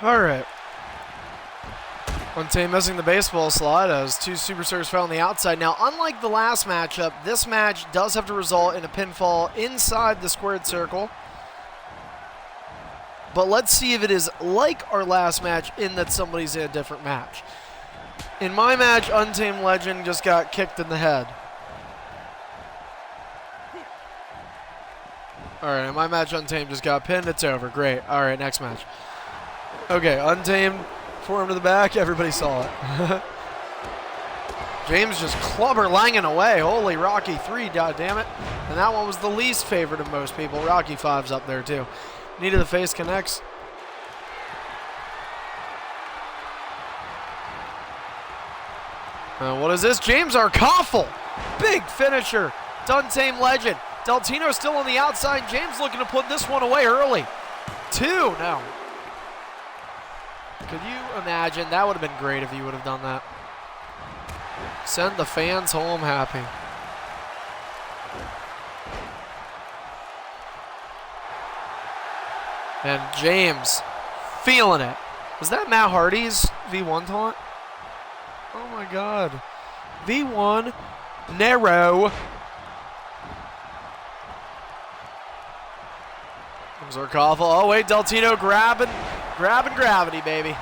S1: All right. Untamed missing the baseball slide as two superstars fell on the outside. Now, unlike the last matchup, this match does have to result in a pinfall inside the squared circle. But let's see if it is like our last match in that somebody's in a different match. In my match, Untamed Legend just got kicked in the head. All right, in my match, Untamed just got pinned. It's over. Great. All right, next match. Okay, Untamed, forearm to the back. Everybody saw it. James just clubber Langan away. Holy Rocky 3, god damn it. And that one was the least favorite of most people. Rocky 5's up there too. Knee to the face connects. What is this? James Arkoffel. Big finisher. Untamed Legend. Deltino still on the outside. James looking to put this one away early. 2, no. Could you imagine? That would have been great if you would have done that. Send the fans home happy. And James feeling it. Was that Matt Hardy's V1 taunt? Oh my god. V1 Nero. Zarkoffel. Oh wait, Deltino grabbing gravity, baby.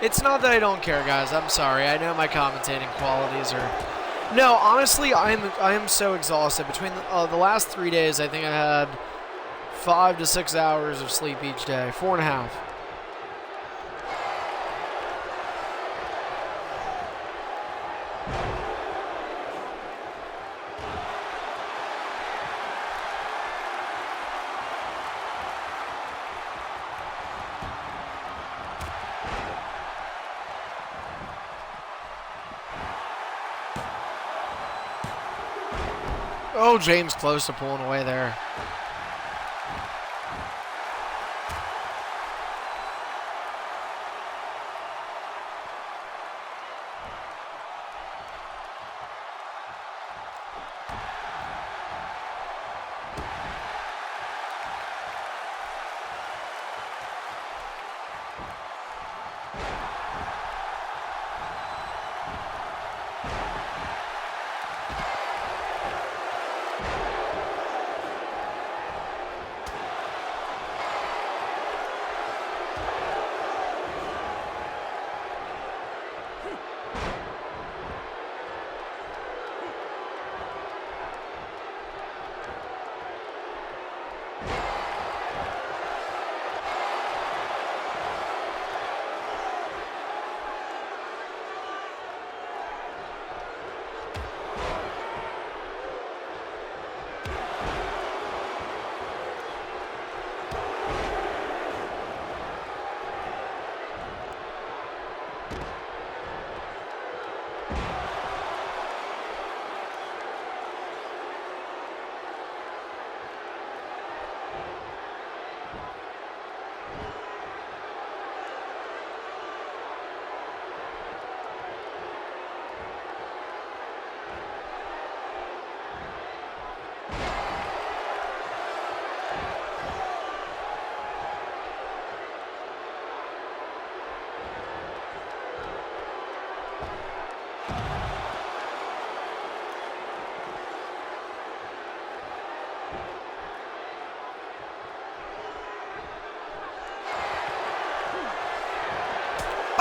S1: It's not that I don't care, guys. I'm sorry. I know my commentating qualities are... No, honestly, I am so exhausted. Between the last 3 days, I think I had 5 to 6 hours of sleep each day. 4.5. Oh, James close to pulling away there.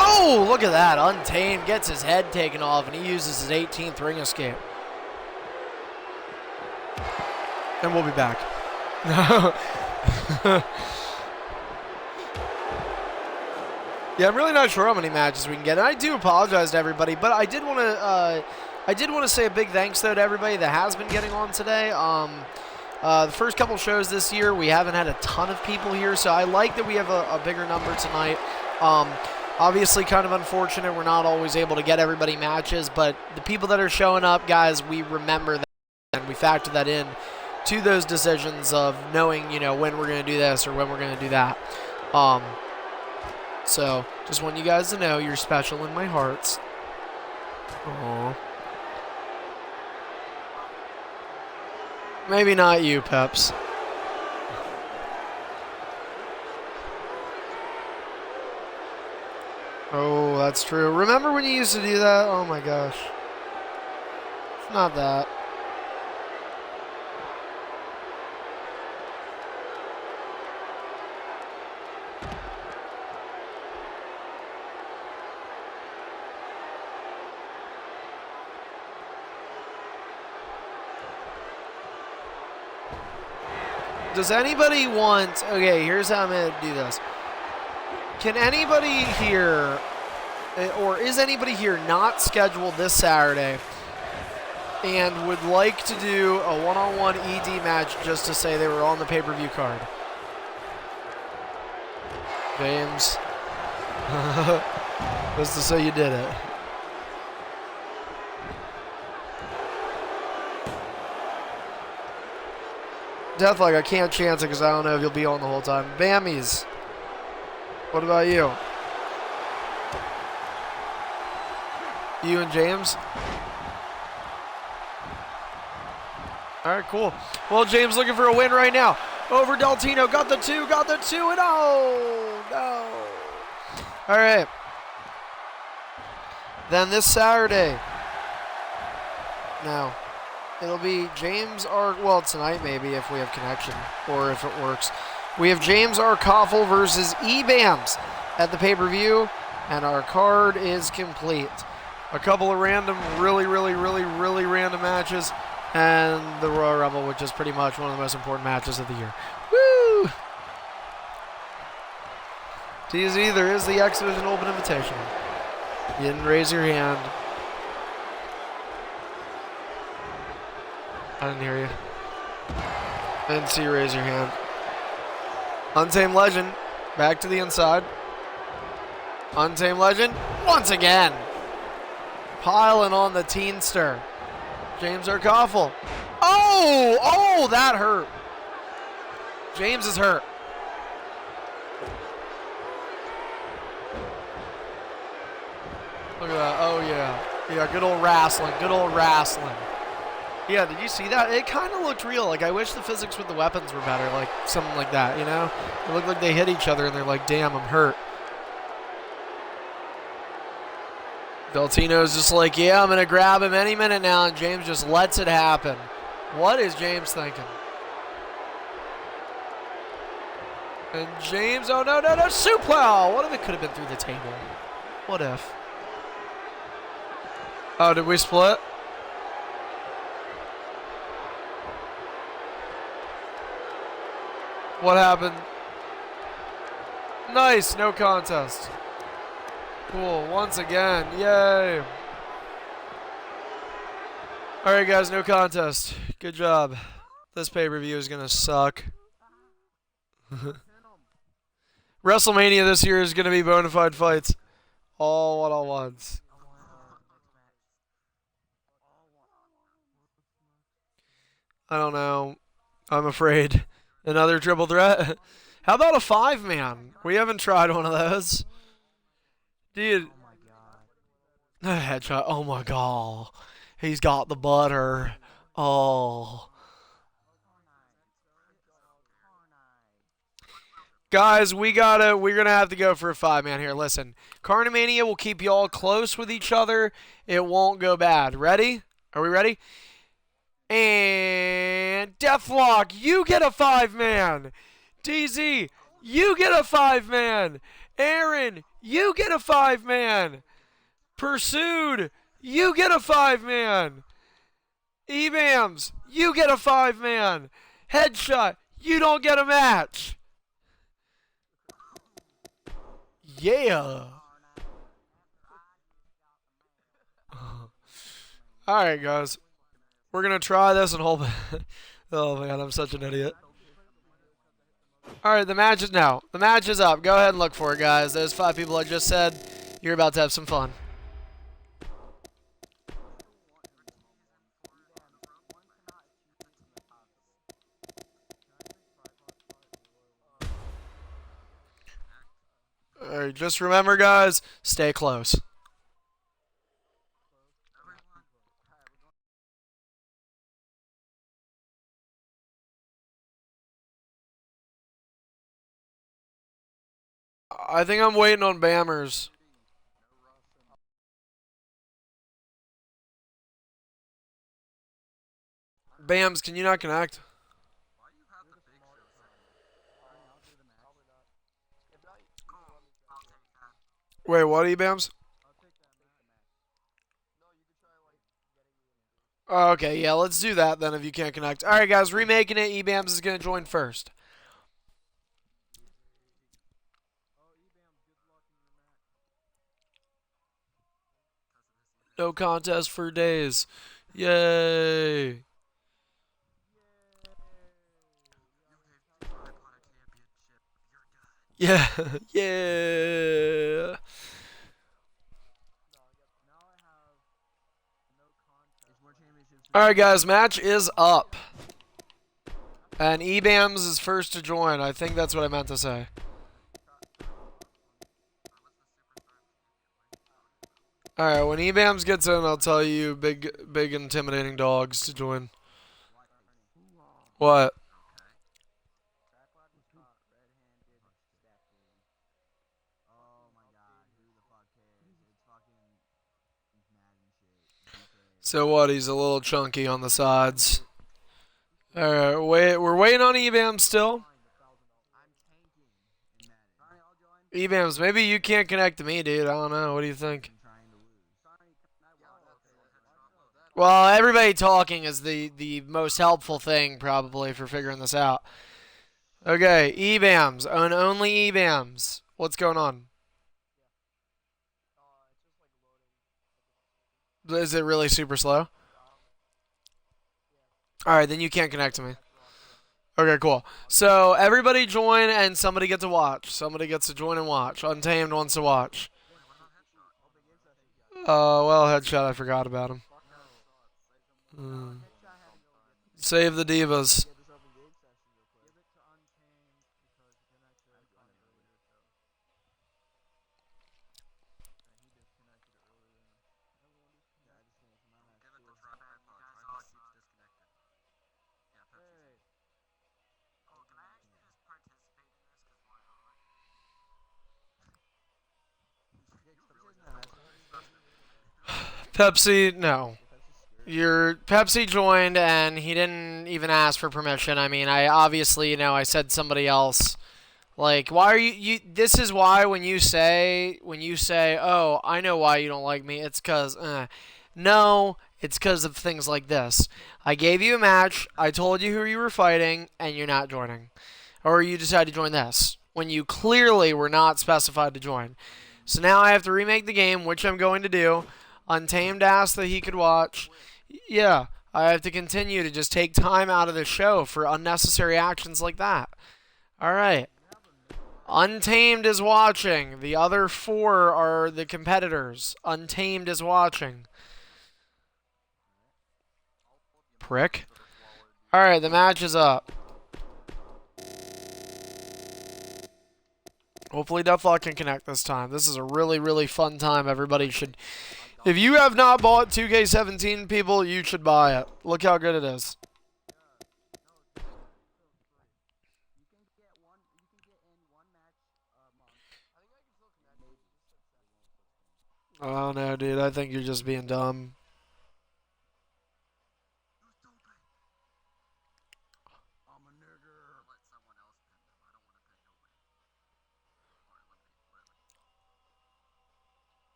S1: Oh, look at that. Untamed gets his head taken off, and he uses his 18th ring escape. And we'll be back. Yeah, I'm really not sure how many matches we can get. And I do apologize to everybody, but I did want to say a big thanks though to everybody that has been getting on today. The first couple shows this year, we haven't had a ton of people here, so I like that we have a bigger number tonight. Obviously, kind of unfortunate we're not always able to get everybody matches, but the people that are showing up, guys, we remember that and we factor that in to those decisions of knowing, you know, when we're going to do this or when we're going to do that. So, just want you guys to know you're special in my hearts. Aww. Maybe not you, Peps. Oh, that's true. Remember when you used to do that? Oh my gosh. It's not that. Does anybody want... Okay, here's how I'm going to do this. Can anybody here, or is anybody here not scheduled this Saturday and would like to do a one-on-one ED match just to say they were on the pay-per-view card? James. Just to say you did it. Deathlock, I can't chance it because I don't know if you'll be on the whole time. Bammies. What about you? You and James? Alright, cool. Well, James looking for a win right now. Over Deltino. Got the two, and oh, no. Alright. Then this Saturday. Now, it'll be James R. Well, tonight maybe if we have connection or if it works. We have James R. Koffel versus E-Bams at the pay-per-view. And our card is complete. A couple of random, really random matches. And the Royal Rumble, which is pretty much one of the most important matches of the year. Woo! TZ, there is the X Division Open Invitational. You didn't raise your hand. I didn't hear you. I didn't see you raise your hand. Untamed Legend, back to the inside. Untamed Legend, once again. Piling on the teenster. James Arkoffel. Oh, that hurt. James is hurt. Look at that. Oh, yeah. Yeah, good old wrestling. Good old wrestling. Yeah, did you see that? It kind of looked real. Like, I wish the physics with the weapons were better. Like, something like that, you know? It looked like they hit each other, and they're like, damn, I'm hurt. Deltino's just like, yeah, I'm going to grab him any minute now, and James just lets it happen. What is James thinking? And James, oh, no, suplex! What if it could have been through the table? What if? Oh, did we split? What happened? Nice, no contest. Cool, once again, yay. Alright guys, no contest. Good job. This pay-per-view is gonna suck. WrestleMania this year is gonna be bona fide fights. All one-on-ones. I don't know. I'm afraid. Another triple threat? How about a 5-man? We haven't tried one of those. Dude. Headshot. Oh my god. He's got the butter. Oh. Guys, we're gonna have to go for a 5-man here. Listen. Carnimania will keep you all close with each other. It won't go bad. Ready? Are we ready? And Deathlock, you get a 5-man. DZ, you get a 5-man. Aaron, you get a 5-man. Pursued, you get a 5-man. Ebams, you get a 5-man. Headshot, you don't get a match. Yeah. Alright, guys. We're going to try this and hold it. Oh, man, I'm such an idiot. Alright, the match is now. The match is up. Go ahead and look for it, guys. Those 5 people I just said, you're about to have some fun. Alright, just remember, guys, stay close. I think I'm waiting on Bammers. Bams, can you not connect? Wait, what are you, Bams? Oh, okay, yeah, let's do that then if you can't connect. Alright, guys, remaking it. eBams is going to join first. No contest for days. Yay. Yeah, yeah. Alright, guys, match is up. And eBams is first to join. I think that's what I meant to say. Alright, when eBams gets in, I'll tell you big intimidating dogs to join. What? So what? He's a little chunky on the sides. Alright, we're waiting on eBam still. E-Bams, maybe you can't connect to me, dude. I don't know. What do you think? Well, everybody talking is the most helpful thing probably for figuring this out. Okay, E-Bams, own only E-Bams. What's going on? Is it really super slow? All right, then you can't connect to me. Okay, cool. So everybody join and somebody gets to watch. Somebody gets to join and watch. Untamed wants to watch. Well, headshot. I forgot about him. Hmm. Save the divas. Pepsi, no. Your Pepsi joined and he didn't even ask for permission. I mean, I obviously, I said somebody else. Like, why are you this is why when you say, "Oh, I know why you don't like me." It's cuz no, it's cuz of things like this. I gave you a match, I told you who you were fighting, and you're not joining. Or you decided to join this when you clearly were not specified to join. So now I have to remake the game, which I'm going to do. Untamed asked that he could watch. Yeah, I have to continue to just take time out of the show for unnecessary actions like that. All right. Untamed is watching. The other four are the competitors. Untamed is watching. Prick. All right, the match is up. Hopefully Deathlock can connect this time. This is a really, really fun time. Everybody should... If you have not bought 2K17, people, you should buy it. Look how good it is. Oh no, dude. I think you're just being dumb.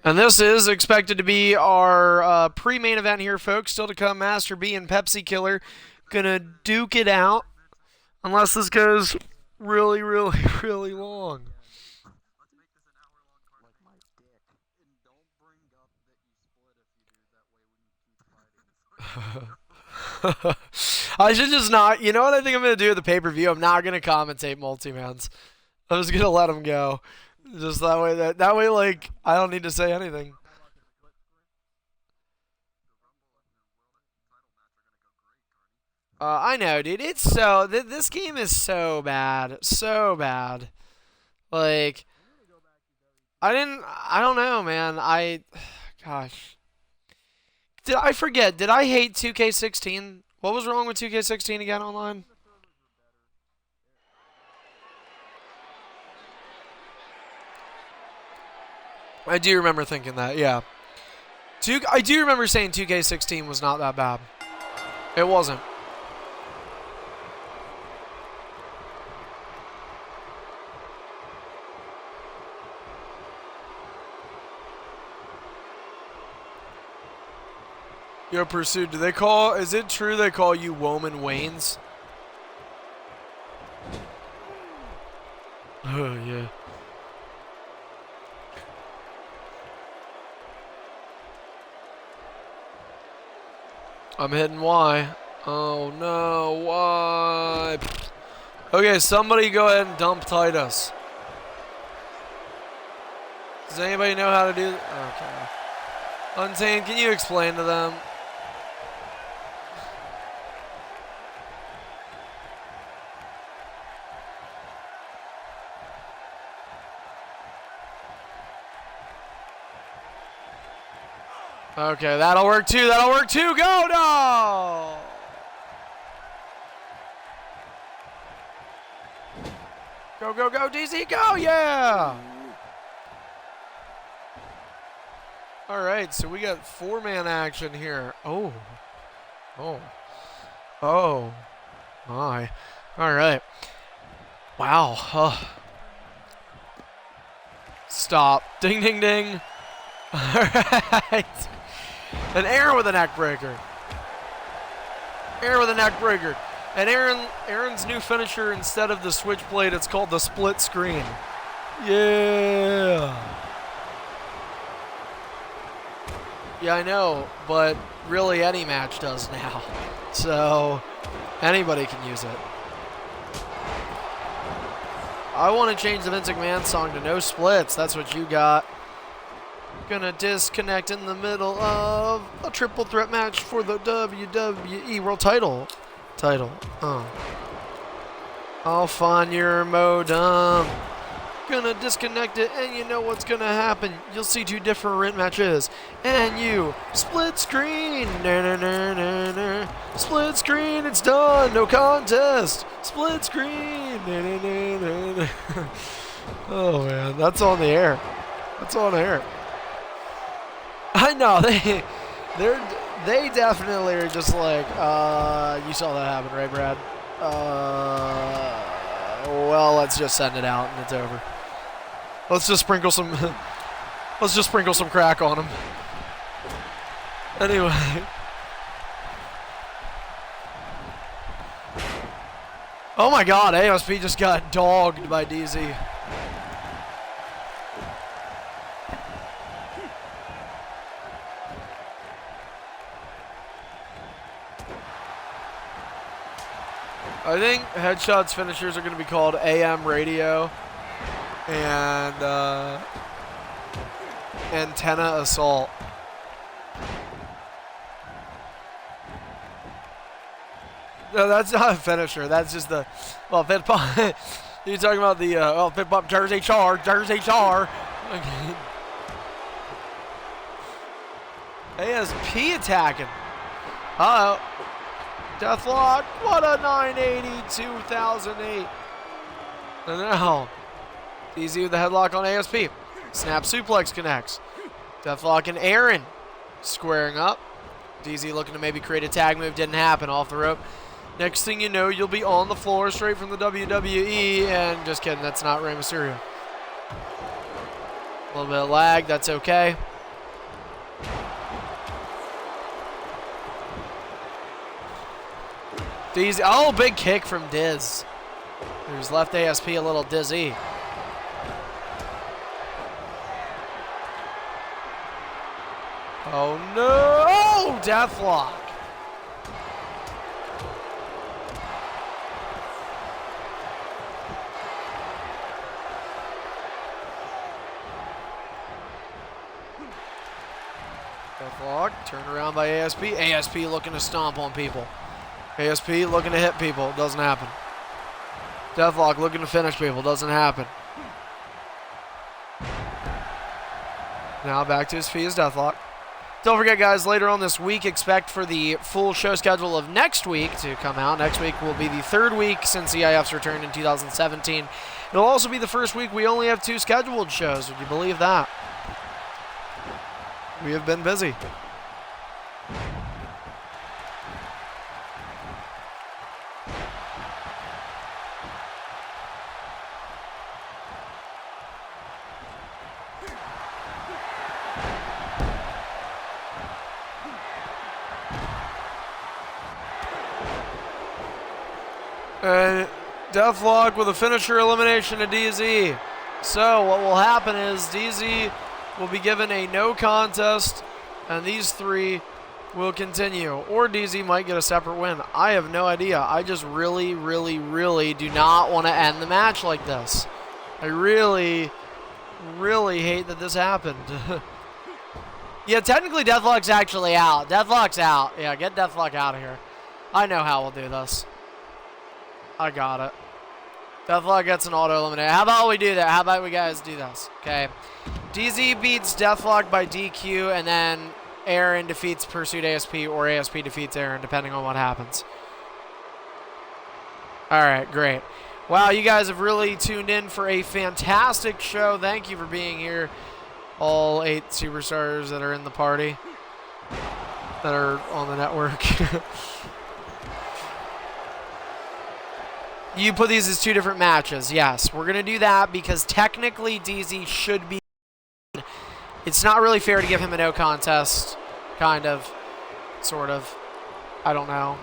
S1: And this is expected to be our pre-main event here, folks. Still to come, Master B and Pepsi Killer gonna duke it out. Unless this goes really, really, really long. I should just not. You know what I think I'm gonna do at the pay-per-view? I'm not gonna commentate multi-mans. I'm just gonna let them go. Just that way. That way, like I don't need to say anything. I know, dude. It's so this game is so bad, so bad. Like I didn't. I don't know, man. Gosh, did I forget? Did I hate 2K16? What was wrong with 2K16 again online? I do remember thinking that. Yeah. I do remember saying 2K16 was not that bad. It wasn't. Yo, Pursuit, is it true they call you Woman Waynes? Oh, yeah. I'm hitting Y. Oh no, why? Okay, somebody go ahead and dump Titus. Does anybody know how to do that? Okay. Untamed, can you explain to them? Okay, that'll work too. That'll work too. Go, no! Go, go, go, DZ, go, yeah! All right, so we got 4-man action here. Oh. Oh. Oh. My. All right. Wow. Stop. Ding, ding, ding. All right. And Aaron with a neck breaker. Aaron with a neck breaker. And Aaron's new finisher, instead of the switchblade, it's called the split screen. Yeah. Yeah, I know, but really any match does now. So anybody can use it. I want to change the Vince McMahon song to No Splits. That's what you got. Gonna disconnect in the middle of a triple threat match for the WWE World Title. I'll find your modem. Gonna disconnect it, and you know what's gonna happen. You'll see 2 different matches, and you split screen. Split screen, it's done. No contest. Split screen. Oh man, that's on the air. That's on air. I know they definitely are just like, you saw that happen, right, Brad? Well, let's just send it out and it's over. Let's just sprinkle some crack on them. Anyway. Oh my god, ASP just got dogged by DZ. I think Headshot's finishers are going to be called AM Radio and Antenna Assault. No, that's not a finisher. That's just the, well, Pit Pop. You're talking about the, Pit Pop Jersey Char. Okay. ASP attacking. Uh-oh. Deathlock, what a 980, 2008. And now, easy with the headlock on ASP. Snap suplex connects. Deathlock and Aaron squaring up. DZ looking to maybe create a tag move, didn't happen, off the rope. Next thing you know, you'll be on the floor straight from the WWE, and just kidding, that's not Rey Mysterio. A little bit of lag, that's okay. DZ, oh, big kick from Diz. Who's left ASP a little dizzy. Oh no! Oh, Deathlock. Deathlock, turned around by ASP. ASP looking to stomp on people. ASP looking to hit people, doesn't happen. Deathlock looking to finish people, doesn't happen. Now back to his feet is Deathlock. Don't forget, guys, later on this week, expect for the full show schedule of next week to come out. Next week will be the 3rd week since EIF's return in 2017. It'll also be the first week we only have 2 scheduled shows. Would you believe that? We have been busy. And Deathlock with a finisher elimination to DZ. So what will happen is DZ will be given a no contest, and these 3 will continue. Or DZ might get a separate win. I have no idea. I just really, really, really do not want to end the match like this. I really, really hate that this happened. Yeah, technically Deathlock's actually out. Deathlock's out. Yeah, get Deathlock out of here. I know how we'll do this. I got it. Deathlock gets an auto-eliminator. How about we do that? How about we guys do this? Okay. DZ beats Deathlock by DQ, and then Aaron defeats Pursuit ASP, or ASP defeats Aaron, depending on what happens. Alright, great. Wow, you guys have really tuned in for a fantastic show. Thank you for being here. All 8 superstars that are in the party, that are on the network. You put these as 2 different matches. Yes, we're going to do that because technically DZ should be. It's not really fair to give him a no contest. Kind of. Sort of. I don't know.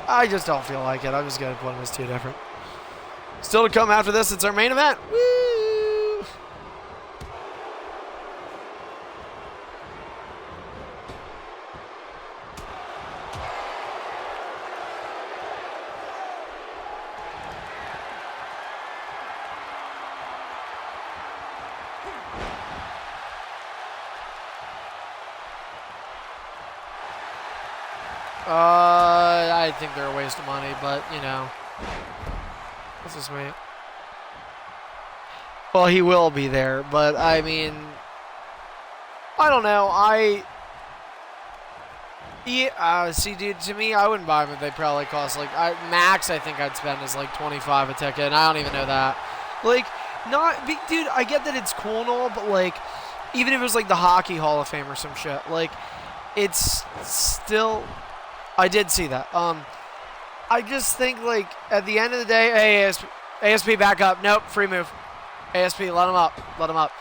S1: I just don't feel like it. I'm just going to put them as 2 different. Still to come after this, it's our main event. Woo! I think they're a waste of money, but, you know. This is me. Well, he will be there, but, I mean, I don't know. Yeah, see, dude, to me, I wouldn't buy them if they probably cost, like, max I think I'd spend is, like, $25 a ticket, and I don't even know that. Like, dude, I get that it's cool and all, but, like, even if it was, like, the Hockey Hall of Fame or some shit, like, it's still... I did see that. I just think, like, at the end of the day, hey, ASP back up. Nope, free move. ASP, let him up. Let him up.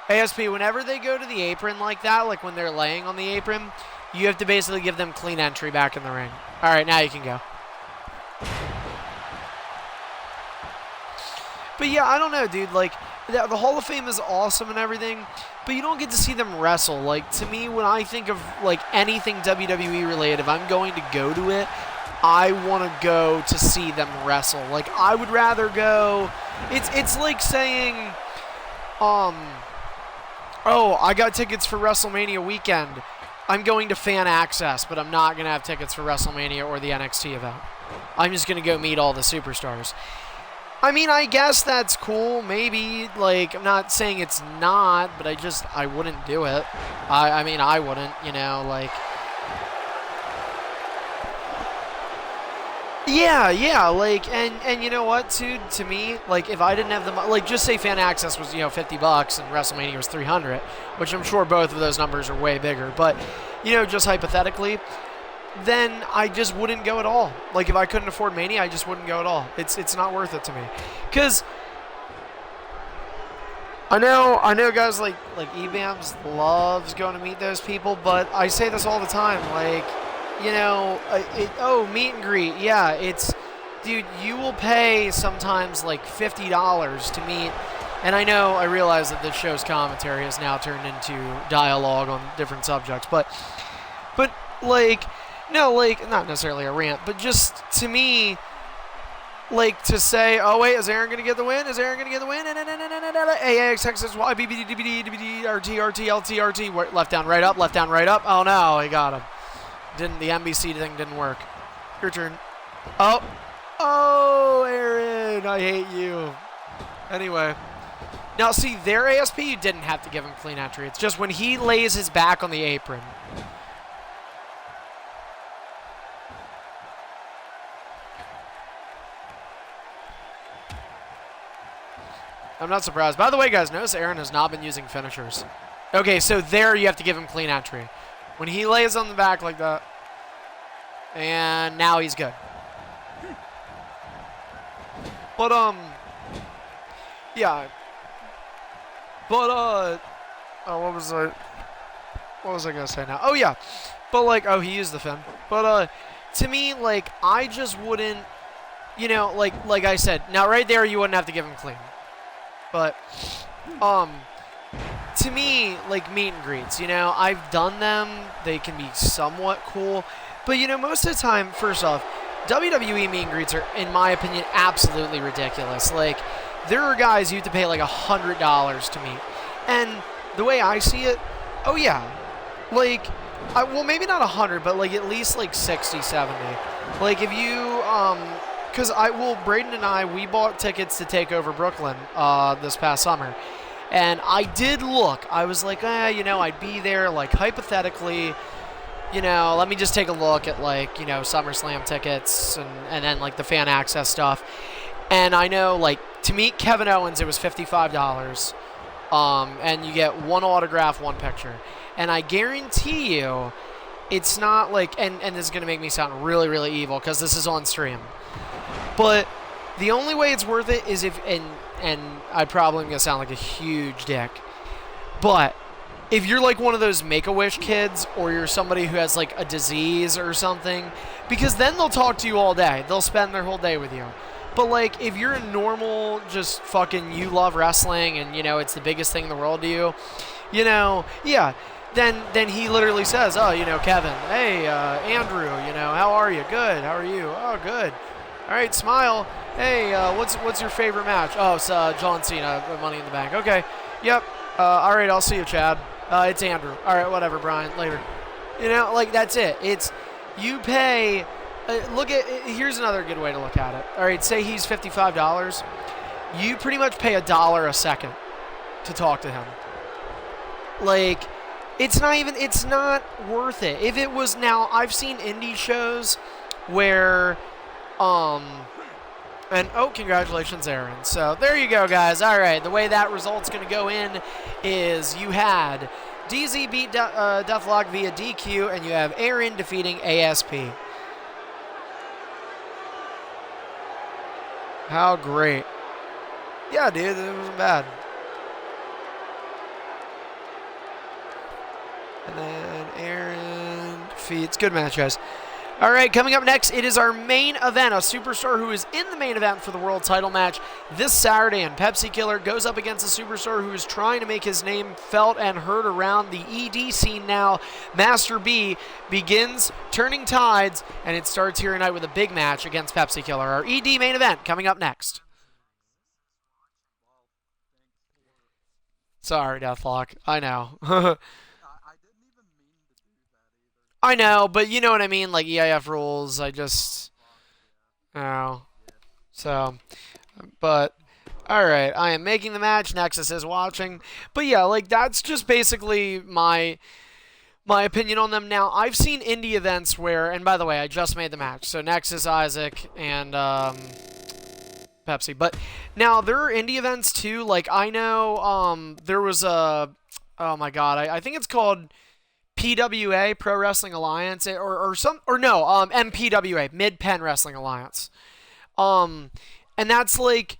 S1: ASP, whenever they go to the apron like that, like when they're laying on the apron, you have to basically give them clean entry back in the ring. All right, now you can go. But, yeah, I don't know, dude. Like, the Hall of Fame is awesome and everything, but you don't get to see them wrestle. Like, to me, when I think of, like, anything WWE related, if I'm going to go to it, I want to go to see them wrestle. Like, I would rather go... It's like saying, oh, I got tickets for WrestleMania weekend. I'm going to Fan Access, but I'm not going to have tickets for WrestleMania or the NXT event. I'm just going to go meet all the superstars. I mean, I guess that's cool, maybe. Like, I'm not saying it's not, but I wouldn't do it. I mean, I wouldn't, you know, like... Yeah, like, and you know what, dude, to me, like, if I didn't have the, like, just say Fan Access was, you know, $50 and WrestleMania was $300, which I'm sure both of those numbers are way bigger, but, you know, just hypothetically, then I just wouldn't go at all. Like, if I couldn't afford Mania, I just wouldn't go at all. It's not worth it to me. Because I know guys like eBams loves going to meet those people, but I say this all the time, like, you know, meet and greet. Yeah, it's, dude, you will pay sometimes like $50 to meet. And I realize that this show's commentary has now turned into dialogue on different subjects, but like, no, like, not necessarily a rant, but just to me, like, to say, oh wait, is Aaron gonna get the win? Is Aaron gonna get the win? AX, Texas, Y, B, B, D, B, D, B, D, RT, RT, LT, RT, left down, right up, left down, right up. Oh no, he got him. The NBC thing didn't work. Your turn. Oh, Aaron, I hate you. Anyway. Now, see, their ASP, you didn't have to give him clean entry. It's just when he lays his back on the apron. I'm not surprised. By the way, guys, notice Aaron has not been using finishers. Okay, so there you have to give him clean entry. When he lays on the back like that. And now he's good. But, yeah. But, oh, what was I gonna say now? Oh, yeah. But, like, oh, he used the fin. But, to me, like, I just wouldn't, you know, like I said, now right there you wouldn't have to give him clean. But, to to me, like meet and greets, I've done them. They can be somewhat cool. But, most of the time, first off, WWE meet and greets are, in my opinion, absolutely ridiculous. Like, there are guys you have to pay like $100 to meet. And the way I see it, oh yeah, like, well, maybe not 100, but like at least like 60, 70. Like if you, because Braden and I, we bought tickets to take over Brooklyn this past summer. And I did look. I was like, I'd be there, like, hypothetically, let me just take a look at, like, SummerSlam tickets and then, like, the fan access stuff. And I know, like, to meet Kevin Owens, it was $55. And you get one autograph, one picture. And I guarantee you, it's not like, and this is going to make me sound really, really evil because this is on stream. But the only way it's worth it is if, and I probably am going to sound like a huge dick, but if you're like one of those Make-A-Wish kids or you're somebody who has like a disease or something, because then they'll talk to you all day. They'll spend their whole day with you. But like if you're a normal, just fucking you love wrestling and it's the biggest thing in the world to you, yeah, then he literally says, oh, Kevin, hey, Andrew, how are you? Good. How are you? Oh, good. All right, smile. Hey, what's your favorite match? Oh, it's John Cena, Money in the Bank. Okay, yep. All right, I'll see you, Chad. It's Andrew. All right, whatever, Brian. Later. Like that's it. It's you pay. Here's another good way to look at it. All right, say he's $55. You pretty much pay $1 a second to talk to him. Like, it's not worth it. If it was, now I've seen indie shows where. And oh, congratulations, Aaron. So there you go, guys. All right, the way that result's going to go in is you had DZ beat Deathlock via DQ, and you have Aaron defeating ASP. How great. Yeah, dude, it wasn't bad. And then Aaron defeats. Good match, guys. All right, coming up next, it is our main event. A superstar who is in the main event for the world title match this Saturday, and Pepsi Killer goes up against a superstar who is trying to make his name felt and heard around the ED scene now. Master B begins turning tides, and it starts here tonight with a big match against Pepsi Killer. Our ED main event coming up next. Sorry, Deathlock. I know. I know, but you know what I mean? Like EIF rules, So, but, alright, I am making the match. Nexus is watching. But yeah, like that's just basically my opinion on them. Now, I've seen indie events where, and by the way, I just made the match. So Nexus, Isaac, and Pepsi. But now there are indie events too. Like I know there was a, oh my god, I think it's called PWA, Pro Wrestling Alliance, MPWA, Mid Penn Wrestling Alliance. And that's like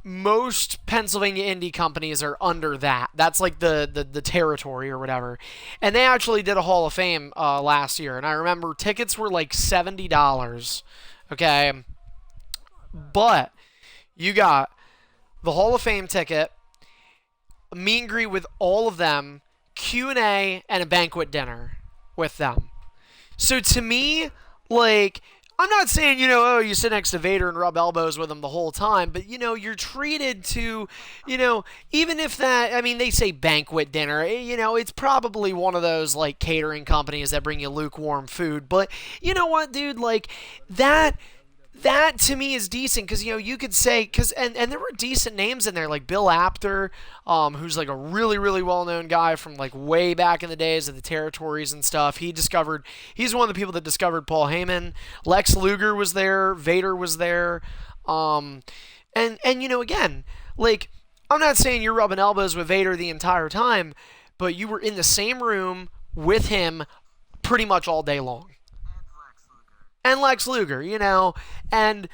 S1: most Pennsylvania indie companies are under that. That's like the territory or whatever. And they actually did a Hall of Fame last year, and I remember tickets were like $70. Okay, but you got the Hall of Fame ticket, a meet and greet with all of them, Q&A, and a banquet dinner with them. So to me, like, I'm not saying, you sit next to Vader and rub elbows with him the whole time, but, you're treated to, even if that, I mean, they say banquet dinner, it's probably one of those, like, catering companies that bring you lukewarm food. But you know what, dude? Like, that to me is decent because, you could say, and there were decent names in there, like Bill Apter, who's like a really, really well-known guy from like way back in the days of the territories and stuff. He's one of the people that discovered Paul Heyman. Lex Luger was there. Vader was there. And again, like, I'm not saying you're rubbing elbows with Vader the entire time, but you were in the same room with him pretty much all day long. And Lex Luger, and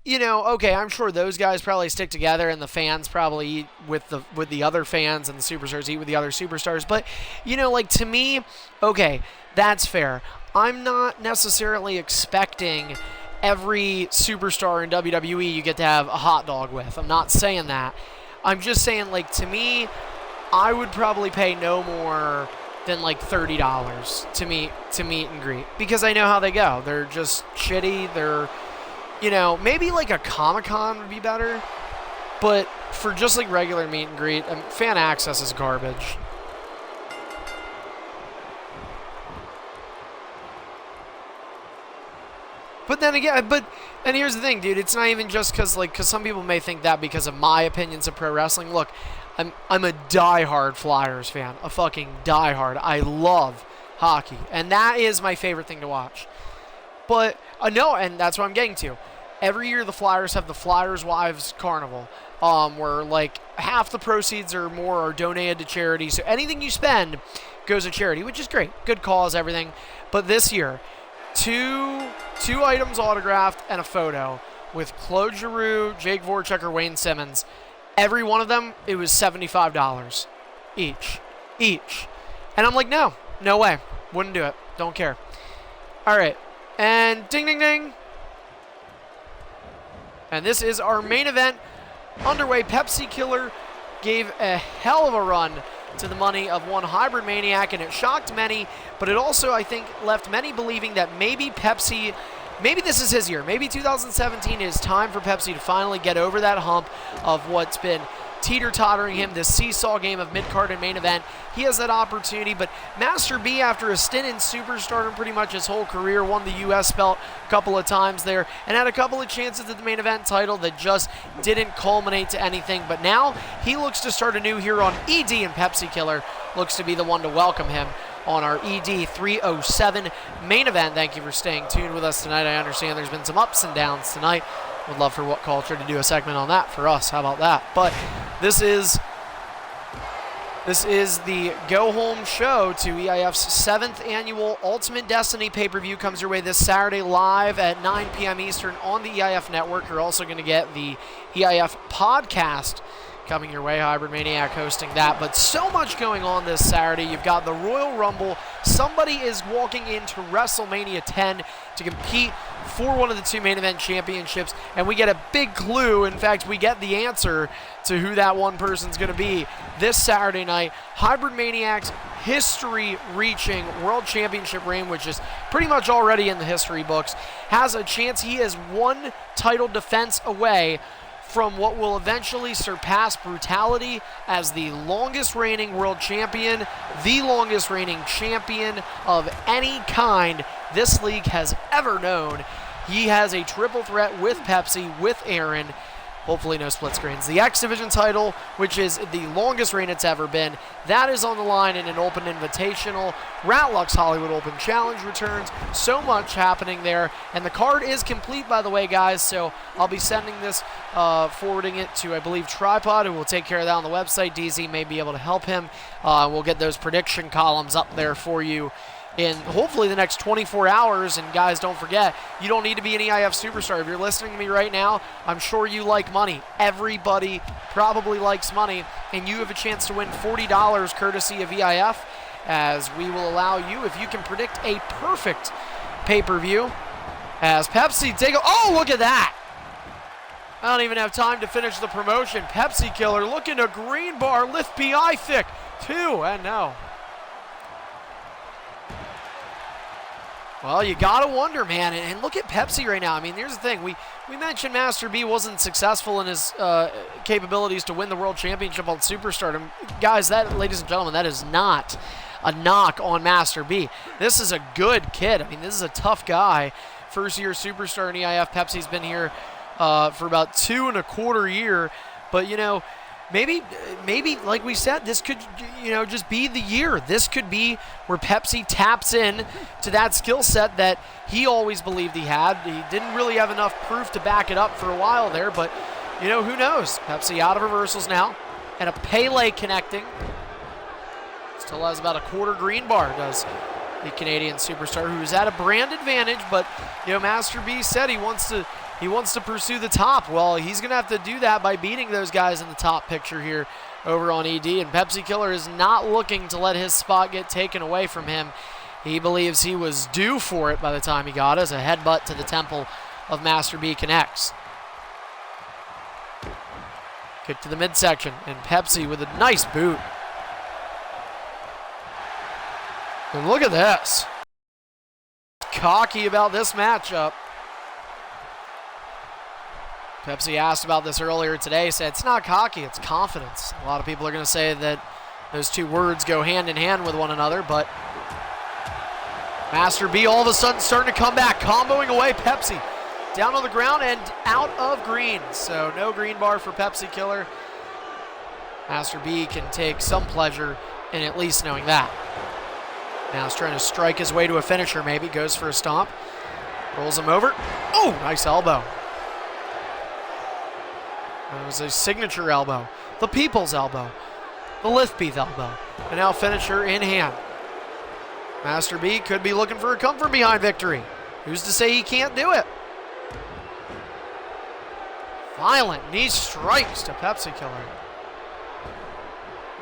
S1: okay, I'm sure those guys probably stick together, and the fans probably eat with the other fans, and the superstars eat with the other superstars. But like to me, okay, that's fair. I'm not necessarily expecting every superstar in WWE you get to have a hot dog with. I'm not saying that. I'm just saying, like, to me, I would probably pay no more than like $30 to meet and greet, because I know how they go. They're just shitty. They're, maybe like a Comic-Con would be better, but for just like regular meet and greet, fan access is garbage. But then again, and here's the thing, dude. It's not even just because some people may think that because of my opinions of pro wrestling. Look, I'm a diehard Flyers fan, a fucking diehard. I love hockey, and that is my favorite thing to watch. But no, and that's what I'm getting to. Every year the Flyers have the Flyers Wives Carnival, where like half the proceeds or more are donated to charity. So anything you spend goes to charity, which is great. Good cause, everything. But this year, two items autographed and a photo with Claude Giroux, Jake Voracek, or Wayne Simmons. Every one of them, it was $75 each. And I'm like, no way. Wouldn't do it. Don't care. All right. And ding, ding, ding. And this is our main event underway. Pepsi Killer gave a hell of a run to the money of one Hybrid Maniac, and it shocked many, but it also, I think, left many believing that maybe this is his year. Maybe 2017 is time for Pepsi to finally get over that hump of what's been teeter-tottering him, this seesaw game of mid-card and main event. He has that opportunity, but Master B, after a stint in Superstardom pretty much his whole career, won the U.S. belt a couple of times there, and had a couple of chances at the main event title that just didn't culminate to anything. But now he looks to start anew here on ED, and Pepsi Killer looks to be the one to welcome him on our ED 307 main event. Thank you for staying tuned with us tonight. I understand there's been some ups and downs tonight. Would love for What Culture to do a segment on that for us. How about that? But this is the go-home show to EIF's 7th annual Ultimate Destiny pay-per-view. Comes your way this Saturday live at 9 p.m. Eastern on the EIF network. You're also going to get the EIF podcast coming your way. Hybrid Maniac hosting that. But so much going on this Saturday. You've got the Royal Rumble. Somebody is walking into WrestleMania 10 to compete for one of the two main event championships, and we get a big clue. In fact, we get the answer to who that one person's going to be this Saturday night. Hybrid Maniac's history-reaching World Championship reign, which is pretty much already in the history books, has a chance. He is one title defense away from what will eventually surpass Brutality as the longest reigning world champion, the longest reigning champion of any kind this league has ever known. He has a triple threat with Pepsi, with Aaron. Hopefully no split screens. The X Division title, which is the longest reign it's ever been, that is on the line in an open invitational. Ratlux Hollywood Open Challenge returns. So much happening there. And the card is complete, by the way, guys. So I'll be sending this, forwarding it to, I believe, Tripod, who will take care of that on the website. DZ may be able to help him. We'll get those prediction columns up there for you in hopefully the next 24 hours. And guys, don't forget, you don't need to be an EIF superstar. If you're listening to me right now, I'm sure you like money. Everybody probably likes money, and you have a chance to win $40 courtesy of EIF, as we will allow you, if you can predict a perfect pay-per-view, as Pepsi take a, oh, look at that. I don't even have time to finish the promotion. Pepsi Killer looking to green bar, lift PI thick, 2, and no. Well, you gotta wonder, man, and look at Pepsi right now. I mean, here's the thing. We mentioned Master B wasn't successful in his capabilities to win the World Championship on Superstardom. Guys, that, ladies and gentlemen, that is not a knock on Master B. This is a good kid. I mean, this is a tough guy. First-year superstar in EIF. Pepsi's been here for about 2.25 years. But, you know, maybe, like we said, this could, you know, just be the year. This could be where Pepsi taps in to that skill set that he always believed he had. He didn't really have enough proof to back it up for a while there, but, you know, who knows? Pepsi out of reversals now, and a Pele connecting. Still has about a quarter green bar, does the Canadian superstar, who's at a brand advantage, but, you know, Master B said he wants to pursue the top. Well, he's going to have to do that by beating those guys in the top picture here over on ED. And Pepsi Killer is not looking to let his spot get taken away from him. He believes he was due for it by the time he got it, as a headbutt to the temple of Master B connects. Kick to the midsection, and Pepsi with a nice boot. And look at this. Cocky about this matchup. Pepsi asked about this earlier today, said it's not cocky, it's confidence. A lot of people are going to say that those two words go hand in hand with one another, but Master B all of a sudden starting to come back, comboing away Pepsi. Down on the ground and out of green. So no green bar for Pepsi Killer. Master B can take some pleasure in at least knowing that. Now he's trying to strike his way to a finisher maybe. Goes for a stomp. Rolls him over. Oh, nice elbow. That was a signature elbow. The people's elbow. The lift beef elbow. And now finisher in hand. Master B could be looking for a come from behind victory. Who's to say he can't do it? Violent knee strikes to Pepsi Killer.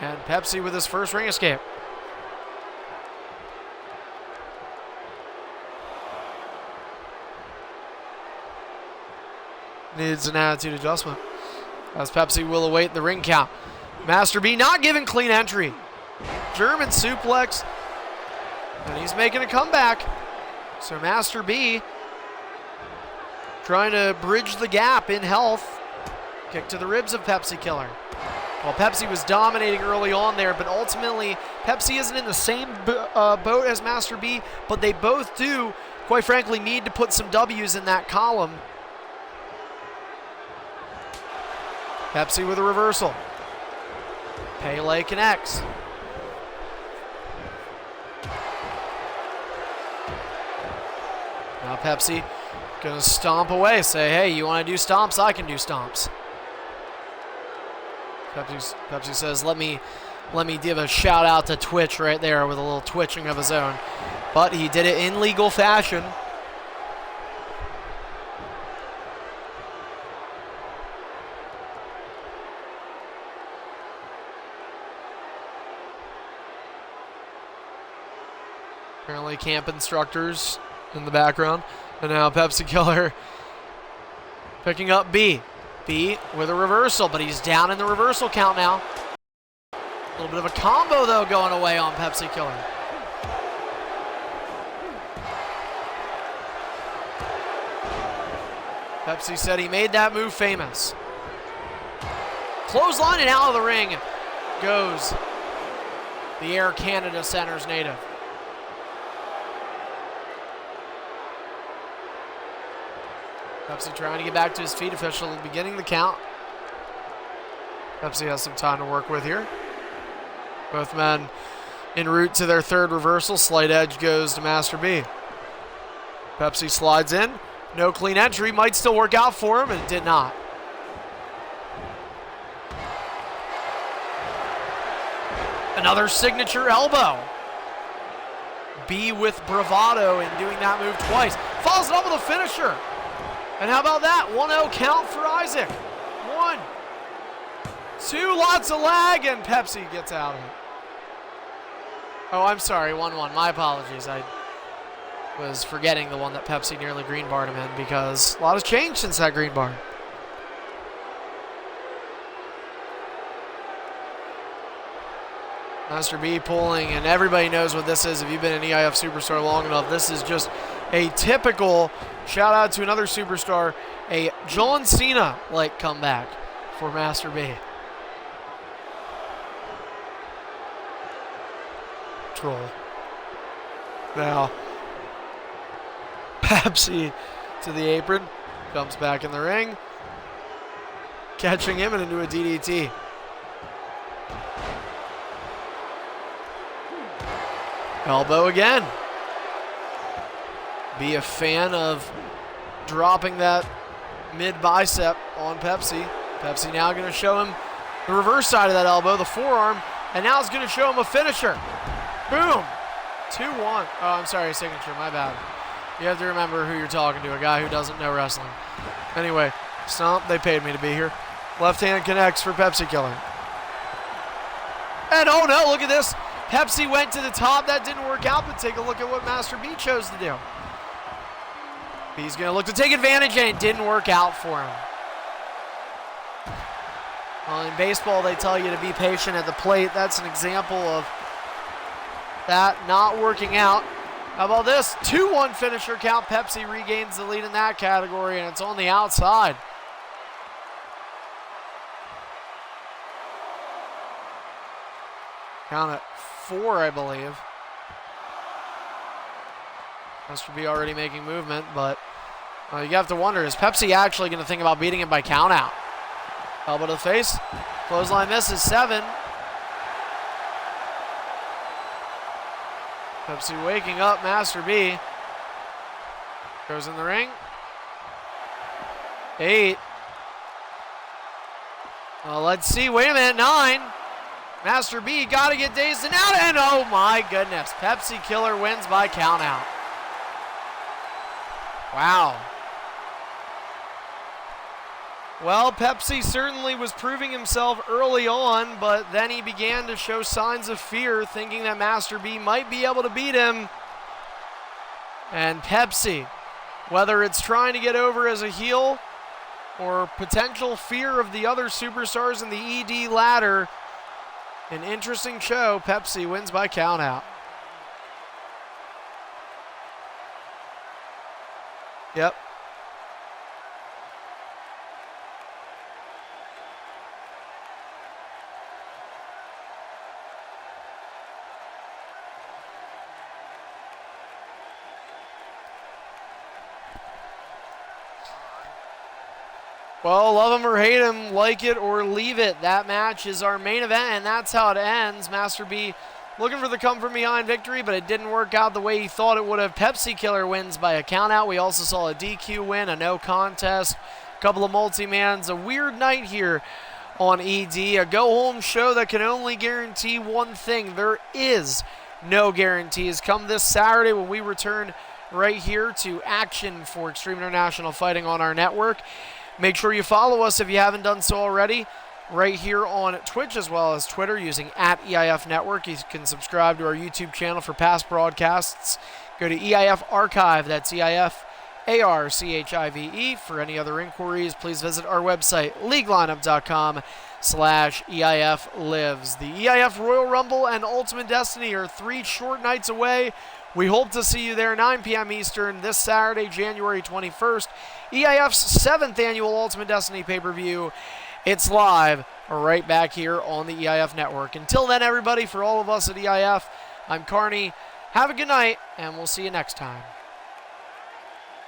S1: And Pepsi with his first ring escape. Needs an attitude adjustment, as Pepsi will await the ring count. Master B not giving clean entry. German suplex. And he's making a comeback. So Master B trying to bridge the gap in health. Kick to the ribs of Pepsi Killer. Well, Pepsi was dominating early on there, but ultimately Pepsi isn't in the same boat as Master B, but they both do, quite frankly, need to put some W's in that column. Pepsi with a reversal. Pele connects. Now Pepsi gonna stomp away, say, hey, you wanna do stomps? I can do stomps. Pepsi says, let me give a shout out to Twitch right there with a little twitching of his own. But he did it in legal fashion. Apparently camp instructors in the background. And now Pepsi Killer picking up B. B with a reversal, but he's down in the reversal count now. A little bit of a combo, though, going away on Pepsi Killer. Pepsi said he made that move famous. Clothesline and out of the ring goes the Air Canada Center's native. Pepsi trying to get back to his feet, officially beginning the count. Pepsi has some time to work with here. Both men en route to their third reversal. Slight edge goes to Master B. Pepsi slides in. No clean entry. Might still work out for him, and it did not. Another signature elbow. B with bravado in doing that move twice. Follows it up with a finisher. And how about that? 1-0 count for Isaac. 1, 2, lots of lag, and Pepsi gets out of it. Oh, I'm sorry, 1-1. My apologies. I was forgetting the one that Pepsi nearly green barred him in because a lot has changed since that green bar. Master B pulling, and everybody knows what this is if you've been an EIF Superstar long enough. This is just a typical, shout out to another superstar, a John Cena-like comeback for Master B. Troll. Now, Pepsi to the apron, comes back in the ring, catching him and into a DDT. Elbow again. Be a fan of dropping that mid-bicep on Pepsi. Pepsi now going to show him the reverse side of that elbow, the forearm, and now it's going to show him a finisher. Boom. 2-1. Oh, I'm sorry, signature. My bad. You have to remember who you're talking to, a guy who doesn't know wrestling. Anyway, stomp. They paid me to be here. Left hand connects for Pepsi Killer. And oh no, look at this. Pepsi went to the top. That didn't work out, but take a look at what Master B chose to do. B's going to look to take advantage, and it didn't work out for him. Well, in baseball, they tell you to be patient at the plate. That's an example of That not working out. How about this? 2-1 finisher count. Pepsi regains the lead in that category, and it's on the outside. Count at 4, I believe. Master B already making movement, but you have to wonder, is Pepsi actually going to think about beating him by count out? Elbow to the face. Clothesline misses, 7. Pepsi waking up Master B. Goes in the ring. 8. Well, let's see. Wait a minute. 9. Master B got to get dazed and out. And oh my goodness. Pepsi Killer wins by count out. Wow. Well, Pepsi certainly was proving himself early on, but then he began to show signs of fear, thinking that Master B might be able to beat him. And Pepsi, whether it's trying to get over as a heel or potential fear of the other superstars in the ED ladder, an interesting show. Pepsi wins by count out. Yep. Well, love him or hate him, like it or leave it. That match is our main event, and that's how it ends. Master B looking for the come from behind victory, but it didn't work out the way he thought it would have. Pepsi Killer wins by a count out. We also saw a DQ win, a no contest, a couple of multi-mans. A weird night here on ED. A go-home show that can only guarantee one thing. There is no guarantees. Come this Saturday when we return right here to action for Extreme International Fighting on our network. Make sure you follow us if you haven't done so already right here on Twitch as well as Twitter using @EIF Network. You can subscribe to our YouTube channel for past broadcasts. Go to EIF Archive, that's EIF ARCHIVE. For any other inquiries, please visit our website, leaguelineup.com/EIF Lives. The EIF Royal Rumble and Ultimate Destiny are 3 short nights away. We hope to see you there 9 p.m. Eastern this Saturday, January 21st. EIF's 7th annual Ultimate Destiny pay-per-view. It's live right back here on the EIF network. Until then, everybody, for all of us at EIF, I'm Carney. Have a good night, and we'll see you next time.